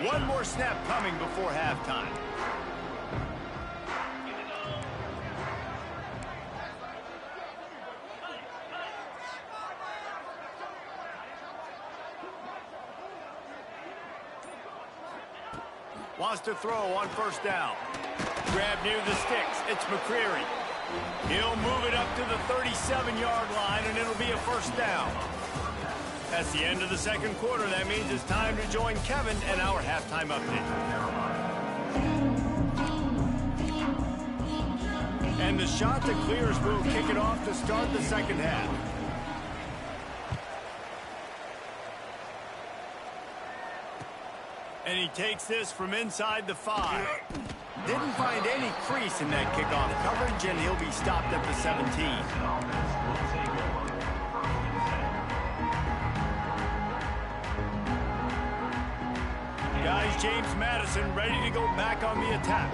One more snap coming before halftime. Wants to throw on first down. Grab near the sticks. It's McCreary. He'll move it up to the 37-yard line, and it'll be a first down. That's the end of the second quarter. That means it's time to join Kevin and our halftime update. And the shot that clears will kick it off to start the second half. And he takes this from inside the 5. Didn't find any crease in that kickoff coverage, and he'll be stopped at the 17. Guys, James Madison ready to go back on the attack.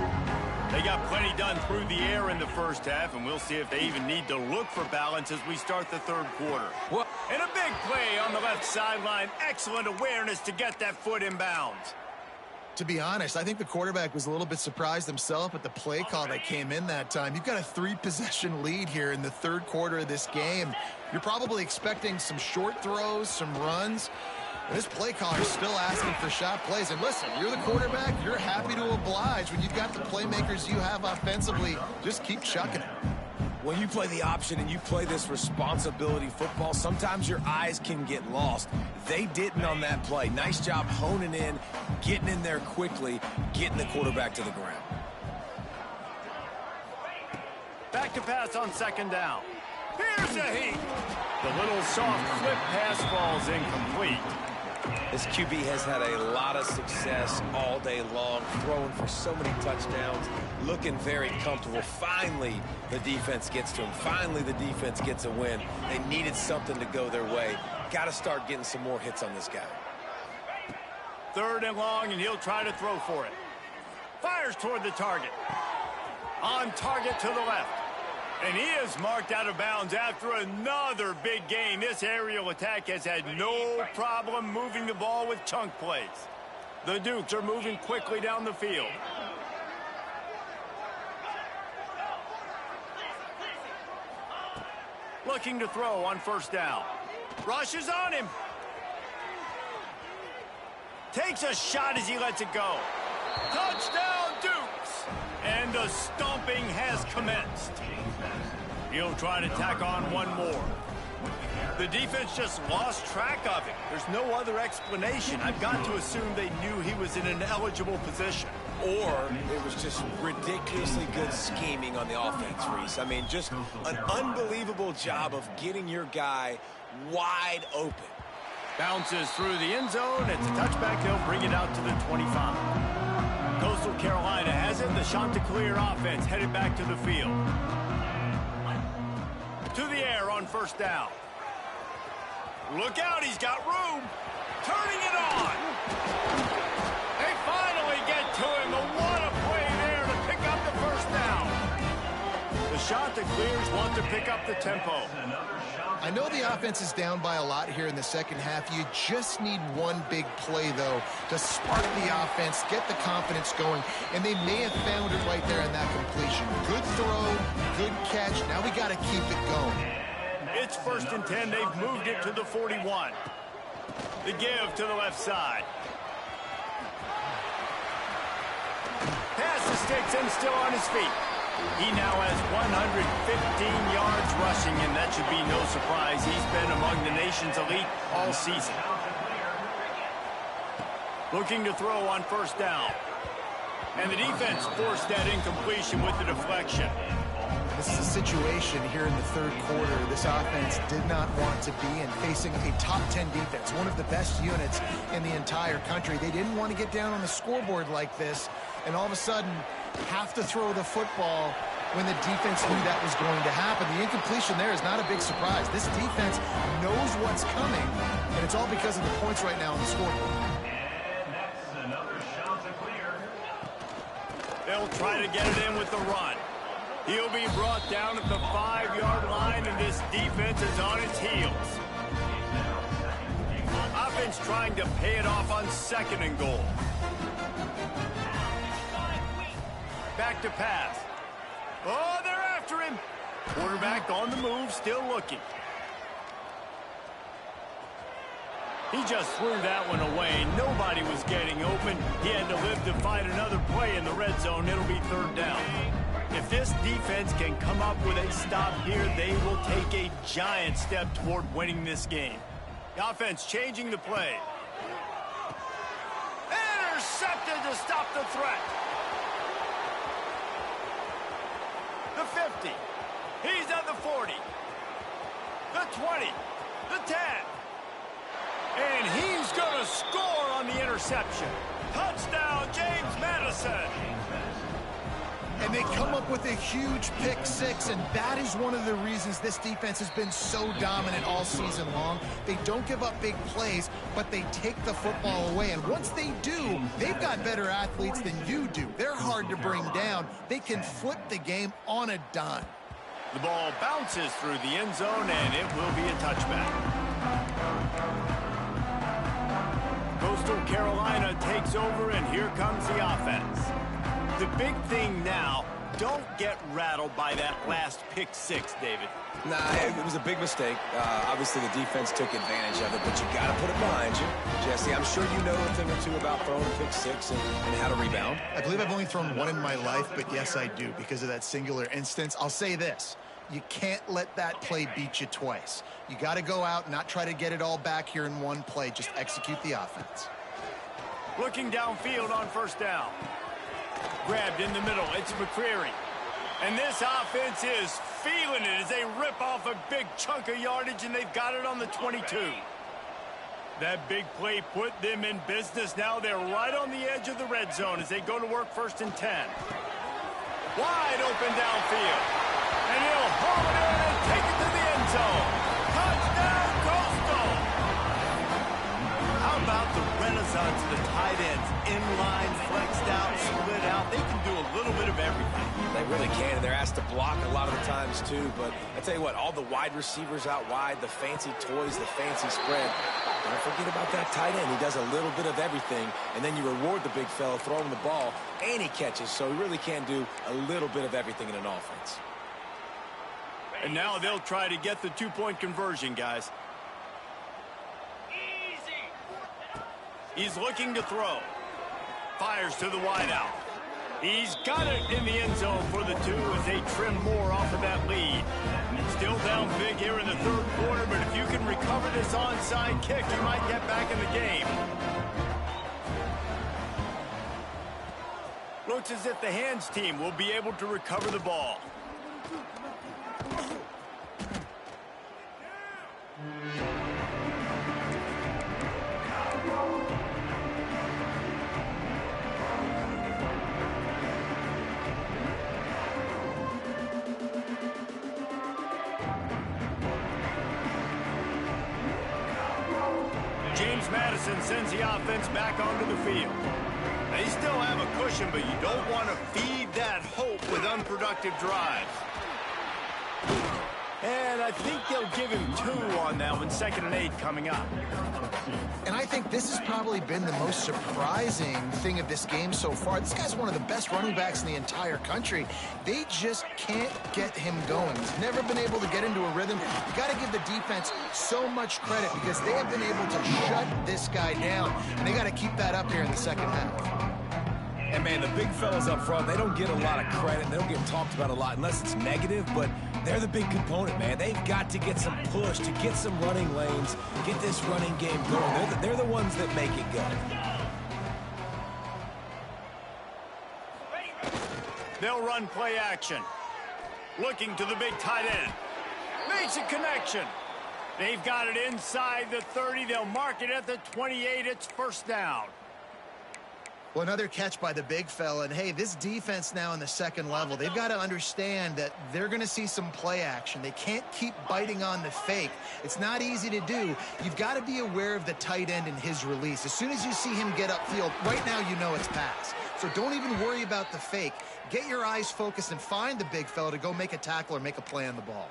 They got plenty done through the air in the first half, and we'll see if they even need to look for balance as we start the third quarter. And a big play on the left sideline. Excellent awareness to get that foot in bounds. To be honest, I think the quarterback was a little bit surprised himself at the play call that came in that time. You've got a 3-possession lead here in the third quarter of this game. You're probably expecting some short throws, some runs. This play caller is still asking for shot plays. And listen, you're the quarterback. You're happy to oblige. When you've got the playmakers you have offensively, just keep chucking it. When you play the option and you play this responsibility football, sometimes your eyes can get lost. They didn't on that play. Nice job honing in, getting in there quickly, getting the quarterback to the ground. Back to pass on second down. Here's a heat. The little soft flip pass falls incomplete. This QB has had a lot of success all day long, throwing for so many touchdowns, looking very comfortable. Finally, the defense gets to him. Finally, the defense gets a win. They needed something to go their way. Got to start getting some more hits on this guy. Third and long, and he'll try to throw for it. Fires toward the target. On target to the left. And he is marked out of bounds after another big gain. This aerial attack has had no problem moving the ball with chunk plays. The Dukes are moving quickly down the field. Looking to throw on first down. Rushes on him. Takes a shot as he lets it go. Touchdown, Dukes! And the stomping has commenced. He'll try to tack on one more. The defense just lost track of him. There's no other explanation. I've got to assume they knew he was in an eligible position. Or it was just ridiculously good scheming on the offense, Reese. I mean, just an unbelievable job of getting your guy wide open. Bounces through the end zone. It's a touchback. They'll bring it out to the 25. Coastal Carolina has it. The Chanticleer offense headed back to the field. To the air on first down. Look out, he's got room. Turning it on. They finally get to him. What a play there to pick up the first down. The Chanticleers want to pick up the tempo. I know the offense is down by a lot here in the second half. You just need one big play, though, to spark the offense, get the confidence going, and they may have found it right there in that completion. Good throw, good catch. Now we got to keep it going. It's 1st and 10. They've moved it to the 41. The give to the left side. Pass the sticks and still on his feet. He now has 115 yards rushing, and that should be no surprise. He's been among the nation's elite all season. Looking to throw on first down. And the defense forced that incompletion with the deflection. This is a situation here in the third quarter this offense did not want to be in, facing a top 10 defense, one of the best units in the entire country. They didn't want to get down on the scoreboard like this, and all of a sudden have to throw the football when the defense knew that was going to happen. The incompletion there is not a big surprise. This defense knows what's coming, and it's all because of the points right now on the scoreboard. And that's another Chanticleer. They'll try to get it in with the run. He'll be brought down at the 5-yard line, and this defense is on its heels. Offense trying to pay it off on 2nd and goal. Back to pass. Oh, they're after him. Quarterback on the move, still looking. He just threw that one away. Nobody was getting open. He had to live to fight another play in the red zone. It'll be 3rd down. If this defense can come up with a stop here, they will take a giant step toward winning this game. The offense changing the play. Intercepted to stop the threat. The 50. He's at the 40. The 20. The 10. And he's going to score on the interception. Touchdown, James Madison. And they come up with a huge pick six, and that is one of the reasons this defense has been so dominant all season long. They don't give up big plays, but they take the football away. And once they do, they've got better athletes than you do. They're hard to bring down. They can flip the game on a dime. The ball bounces through the end zone, and it will be a touchback. Coastal Carolina takes over, and here comes the offense. The big thing now, don't get rattled by that last pick six, David. Nah, it was a big mistake. Obviously, the defense took advantage of it, but you got to put it behind you. Jesse, I'm sure you know a thing or two about throwing a pick six and how to rebound. I believe I've only thrown one in my life, but yes, I do, because of that singular instance. I'll say this. You can't let that play beat you twice. You got to go out and not try to get it all back here in one play. Just execute the offense. Looking downfield on first down. Grabbed in the middle. It's McCreary. And this offense is feeling it as they rip off a big chunk of yardage, and they've got it on the 22. That big play put them in business. Now they're right on the edge of the red zone as they go to work 1st and 10. Wide open downfield. And he'll haul it in and take it to the end zone. Touchdown, Coastal! How about the renaissance of the tight ends? Inline, flexed out, split out. They can do a little bit of everything. They really can, and they're asked to block a lot of the times, too. But I tell you what, all the wide receivers out wide, the fancy toys, the fancy spread. Don't forget about that tight end. He does a little bit of everything, and then you reward the big fella throwing the ball, and he catches. So he really can do a little bit of everything in an offense. And now they'll try to get the two-point conversion, guys. He's looking to throw. Fires to the wideout. He's got it in the end zone for the two as they trim more off of that lead. Still down big here in the third quarter, but if you can recover this onside kick, you might get back in the game. Looks as if the hands team will be able to recover the ball. Madison sends the offense back onto the field. They still have a cushion, but you don't want to feed that hope with unproductive drives. And I think they'll give him 2 on that one. 2nd and 8 coming up. And I think this has probably been the most surprising thing of this game so far. This guy's one of the best running backs in the entire country. They just can't get him going. He's never been able to get into a rhythm. You got to give the defense so much credit because they have been able to shut this guy down. And they got to keep that up here in the second half. And, man, the big fellas up front, they don't get a lot of credit. They don't get talked about a lot unless it's negative, but they're the big component, man. They've got to get some push, to get some running lanes, get this running game going. They're the ones that make it go. They'll run play action. Looking to the big tight end. Makes a connection. They've got it inside the 30. They'll mark it at the 28. It's 1st down. Well, another catch by the big fella. And, hey, this defense now in the second level, they've got to understand that they're going to see some play action. They can't keep biting on the fake. It's not easy to do. You've got to be aware of the tight end and his release. As soon as you see him get upfield, right now you know it's pass. So don't even worry about the fake. Get your eyes focused and find the big fella to go make a tackle or make a play on the ball.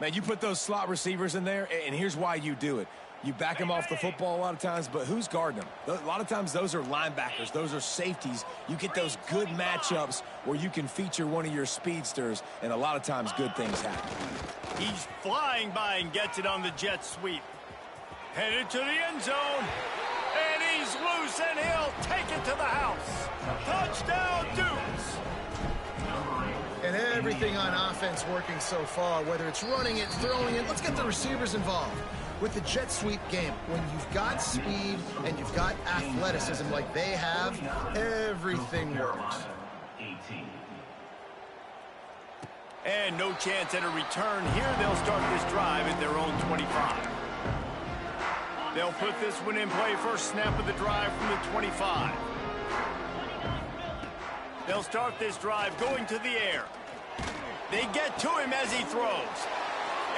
Man, you put those slot receivers in there, and here's why you do it. You back them off the football a lot of times, but who's guarding them? A lot of times those are linebackers. Those are safeties. You get those good matchups where you can feature one of your speedsters, and a lot of times good things happen. He's flying by and gets it on the jet sweep. Headed to the end zone. And he's loose, and he'll take it to the house. Touchdown, Dukes. And everything on offense working so far, whether it's running it, throwing it. Let's get the receivers involved. With the jet sweep game, when you've got speed and you've got athleticism like they have, everything works. And no chance at a return here. They'll start this drive at their own 25. They'll put this one in play. First snap of the drive from the 25. They'll start this drive going to the air. They get to him as he throws.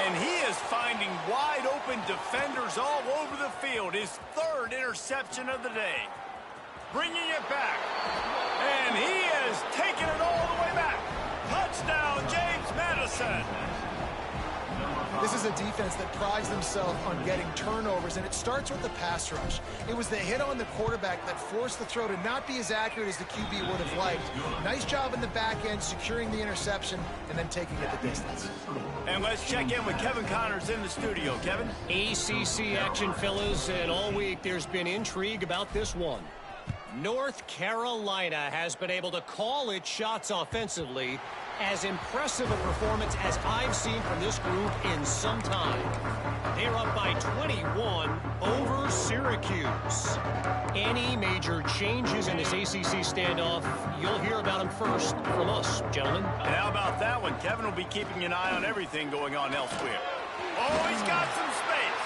And he is finding wide open defenders all over the field. His third interception of the day. Bringing it back. And he is taking it all the way back. Touchdown, James Madison. This is a defense that prides themselves on getting turnovers, and it starts with the pass rush. It was the hit on the quarterback that forced the throw to not be as accurate as the QB would have liked. Nice job in the back end, securing the interception, and then taking it the distance. And let's check in with Kevin Connors in the studio. Kevin? ACC action, fellas, and all week there's been intrigue about this one. North Carolina has been able to call its shots offensively. As impressive a performance as I've seen from this group in some time. They're up by 21 over Syracuse. Any major changes in this ACC standoff, you'll hear about them first from us, gentlemen. And how about that one? Kevin will be keeping an eye on everything going on elsewhere. Oh, he's got some space.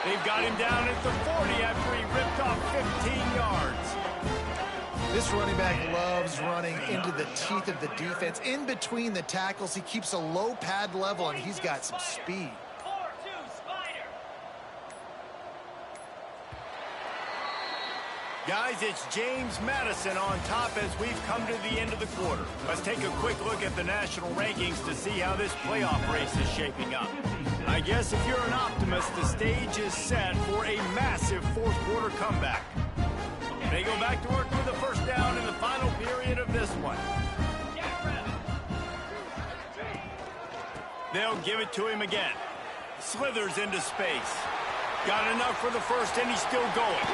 They've got him down at the 40 after he ripped off 15 yards. This running back loves running into the teeth of the defense. In between the tackles, he keeps a low pad level, and he's got some speed. Guys, it's James Madison on top as we've come to the end of the quarter. Let's take a quick look at the national rankings to see how this playoff race is shaping up. I guess if you're an optimist, the stage is set for a massive fourth quarter comeback. They go back to work with the first down in the final period of this one. They'll give it to him again. Slithers into space. Got enough for the first, and he's still going.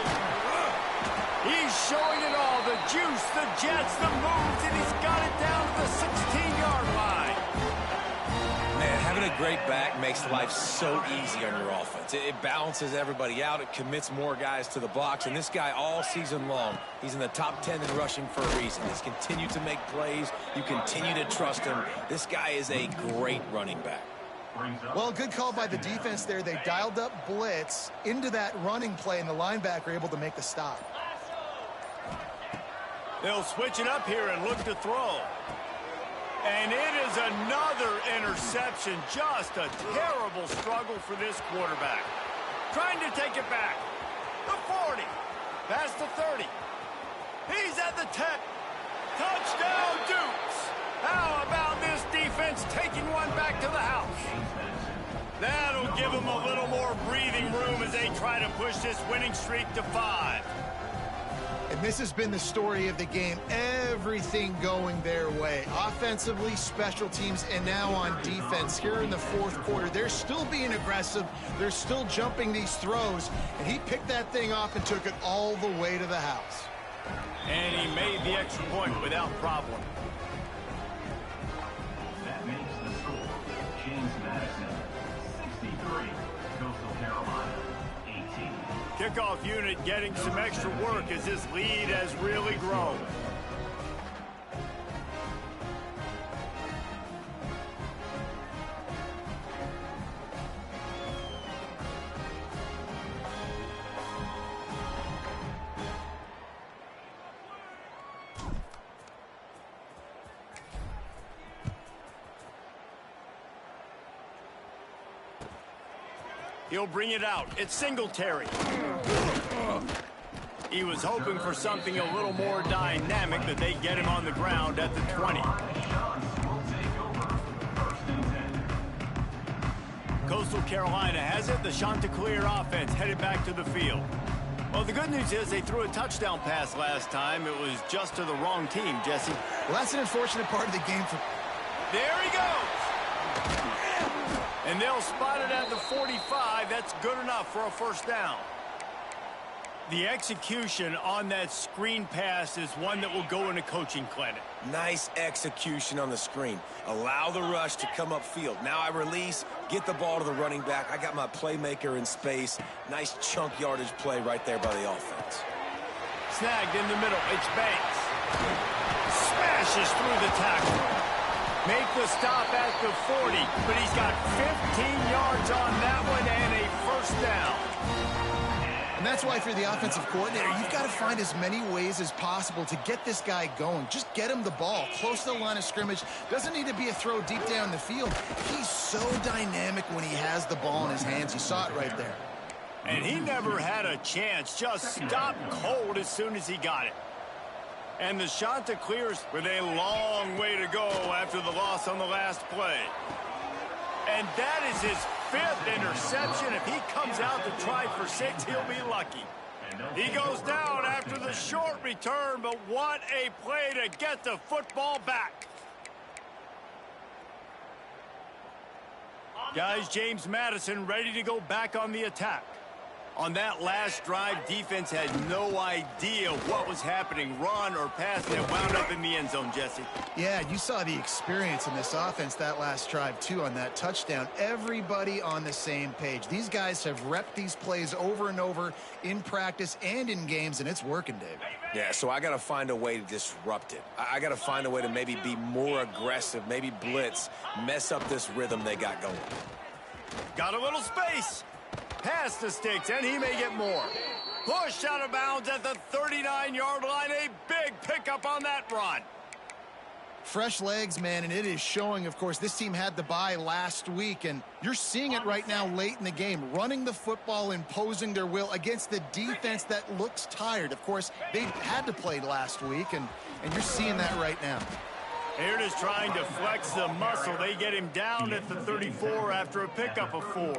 He's showing it all. The juice, the jets, the moves, and he's got it down to the 16-yard line. Man, having a great back makes life so easy on your offense. It balances everybody out. It commits more guys to the box. And this guy all season long, he's in the top 10 in rushing for a reason. He's continued to make plays. You continue to trust him. This guy is a great running back. Well, good call by the defense there. They dialed up blitz into that running play, and the linebacker able to make the stop. They'll switch it up here and look to throw. And it is another interception. Just a terrible struggle for this quarterback. Trying to take it back. The 40. Past the 30. He's at the 10. Touchdown, Dukes. How about this defense taking one back to the house? That'll give them a little more breathing room as they try to push this winning streak to 5. And this has been the story of the game. Everything going their way. Offensively, special teams, and now on defense. Here in the fourth quarter, they're still being aggressive. They're still jumping these throws. And he picked that thing off and took it all the way to the house. And he made the extra point without problem. That makes the score. James Madison, 63. Coastal Carolina, 18. Kickoff unit getting some extra work as this lead has really grown. He'll bring it out. It's Singletary. He was hoping for something a little more dynamic, that they get him on the ground at the 20. Coastal Carolina has it. The Chanticleer offense headed back to the field. Well, the good news is they threw a touchdown pass last time. It was just to the wrong team, Jesse. Well, that's an unfortunate part of the game for... There he goes. And they'll spot it at the 45. That's good enough for a first down. The execution on that screen pass is one that will go in a coaching clinic. Nice execution on the screen. Allow the rush to come upfield. Now I release, get the ball to the running back. I got my playmaker in space. Nice chunk yardage play right there by the offense. Snagged in the middle. It's Banks. Smashes through the tackle. Make the stop at the 40, but he's got 15 yards on that one and a first down. And that's why if you're the offensive coordinator, you've got to find as many ways as possible to get this guy going. Just get him the ball close to the line of scrimmage. Doesn't need to be a throw deep down the field. He's so dynamic when he has the ball in his hands. You saw it right there. And he never had a chance. Just stopped cold as soon as he got it. And the shot to clears with a long way to go after the loss on the last play. And that is his 5th interception. If he comes out to try for 6, he'll be lucky. He goes down after the short return, but what a play to get the football back. Guys, James Madison ready to go back on the attack. On that last drive, defense had no idea what was happening, run or pass, and it wound up in the end zone, Jesse. Yeah, you saw the experience in this offense that last drive, too, on that touchdown. Everybody on the same page. These guys have repped these plays over and over in practice and in games, and it's working, Dave. Yeah, so I got to find a way to disrupt it. I got to find a way to maybe be more aggressive, maybe blitz, mess up this rhythm they got going. Got a little space. Pass the sticks, and he may get more. Pushed out of bounds at the 39-yard line. A big pickup on that run. Fresh legs, man, and it is showing, of course. This team had the bye last week, and you're seeing it right now late in the game. Running the football, imposing their will against the defense that looks tired. Of course, they had to play last week, and you're seeing that right now. Here it is trying to flex the muscle. They get him down at the 34 after a pickup of 4.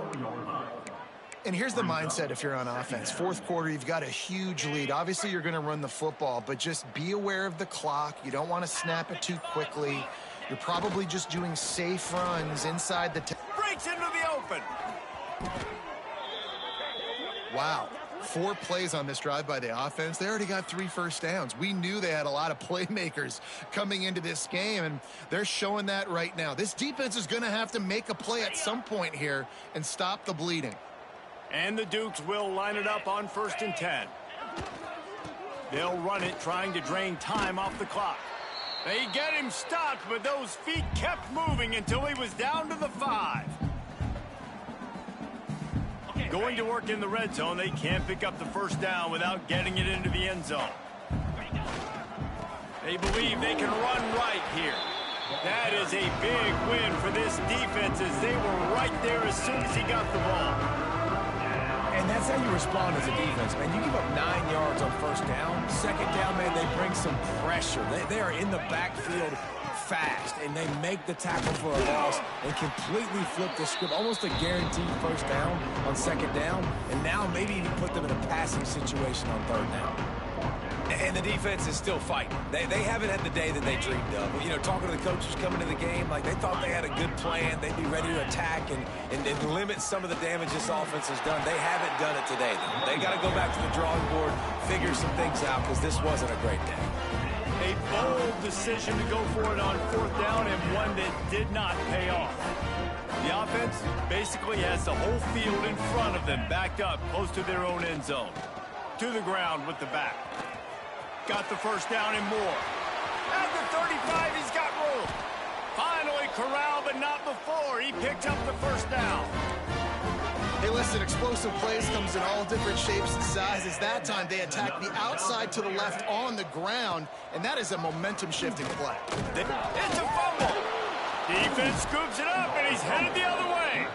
And here's the mindset if you're on offense. Fourth quarter, you've got a huge lead. Obviously, you're going to run the football, but just be aware of the clock. You don't want to snap it too quickly. You're probably just doing safe runs inside the... Breaks into the open. Wow. 4 plays on this drive by the offense. They already got 3 first downs. We knew they had a lot of playmakers coming into this game, and they're showing that right now. This defense is going to have to make a play at some point here and stop the bleeding. And the Dukes will line it up on 1st and 10. They'll run it, trying to drain time off the clock. They get him stopped, but those feet kept moving until he was down to the 5. Going to work in the red zone, they can't pick up the first down without getting it into the end zone. They believe they can run right here. That is a big win for this defense as they were right there as soon as he got the ball. And that's how you respond as a defense, man. You give up 9 yards on first down. Second down, man, they bring some pressure. They are in the backfield fast, and they make the tackle for a loss and completely flip the script. Almost a guaranteed first down on second down, and now maybe even put them in a passing situation on third down. And the defense is still fighting. They haven't had the day that they dreamed of. You know, talking to the coaches coming to the game, like they thought they had a good plan. They'd be ready to attack and limit some of the damage this offense has done. They haven't done it today, though. They got to go back to the drawing board, figure some things out, because this wasn't a great day. A bold decision to go for it on 4th down and one that did not pay off. The offense basically has the whole field in front of them, backed up close to their own end zone. To the ground with the back. Got the first down and more. At the 35, he's got room. Finally corralled, but not before. He picked up the first down. Hey, listen, explosive plays comes in all different shapes and sizes. That time, they attacked the outside to the left on the ground, and that is a momentum-shifting play. It's a fumble. Defense scoops it up, and he's headed the other way.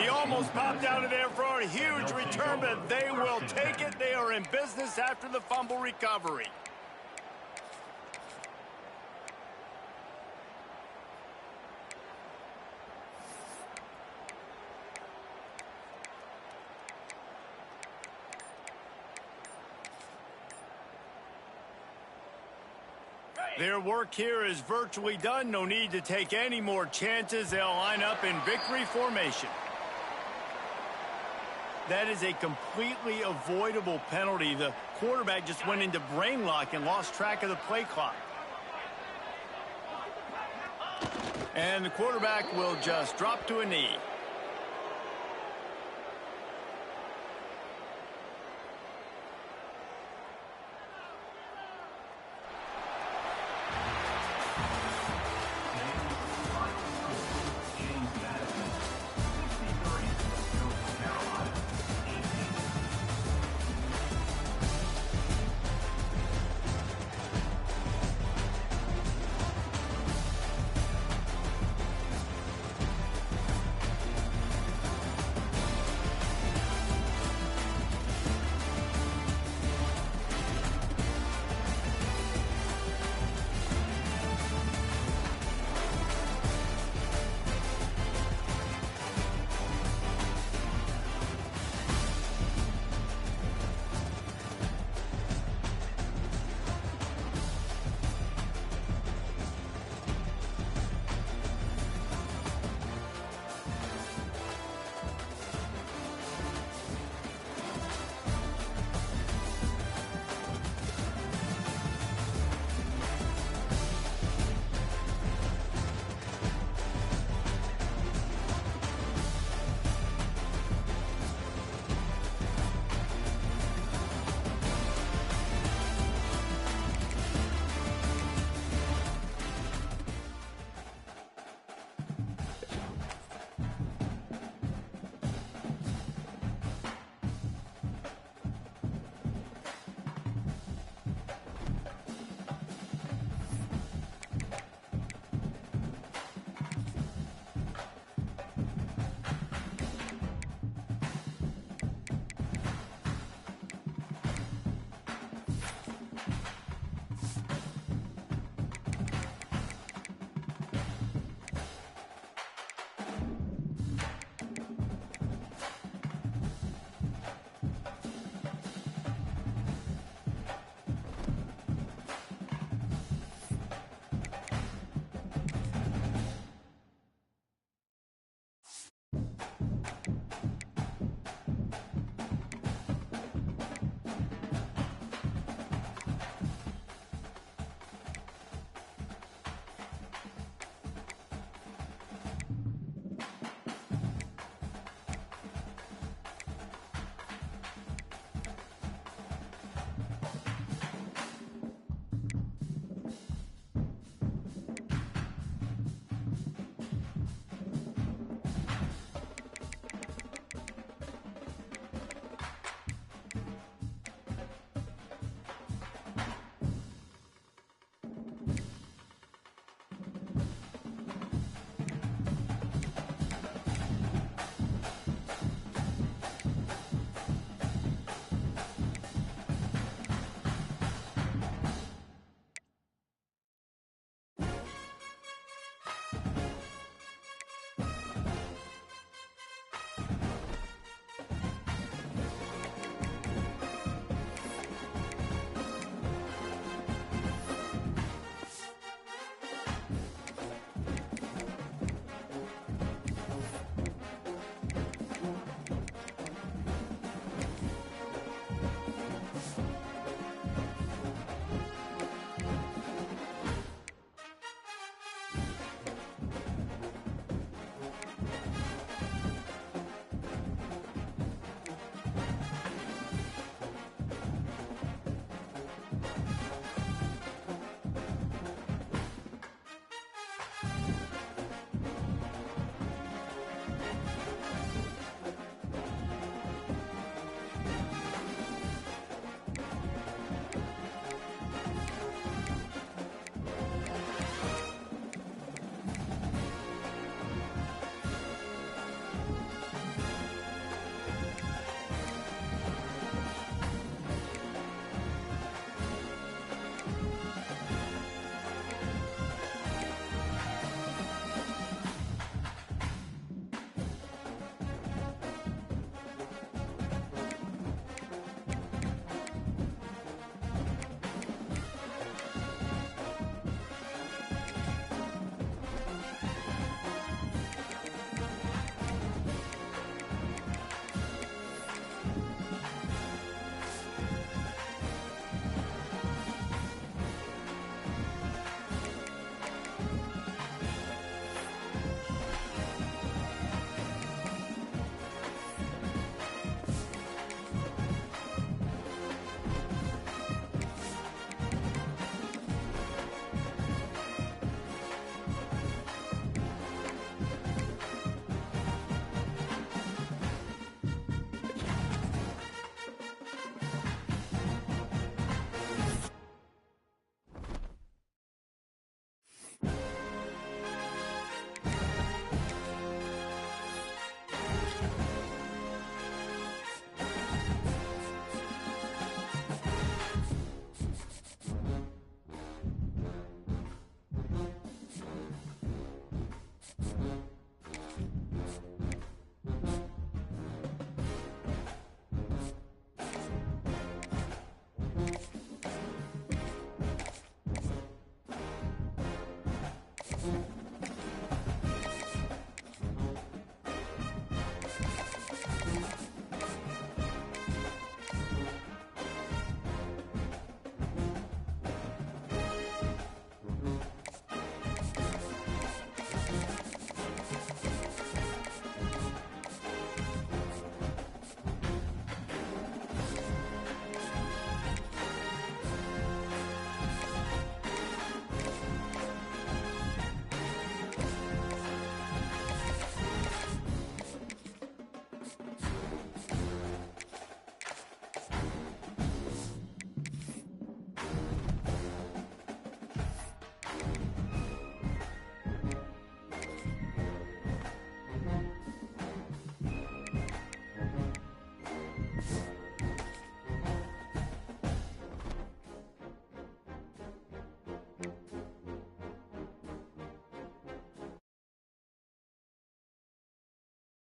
He almost popped out of there for a huge return, but they will take it. They are in business after the fumble recovery. Their work here is virtually done. No need to take any more chances. They'll line up in victory formation. That is a completely avoidable penalty. The quarterback just went into brain lock and lost track of the play clock. And the quarterback will just drop to a knee.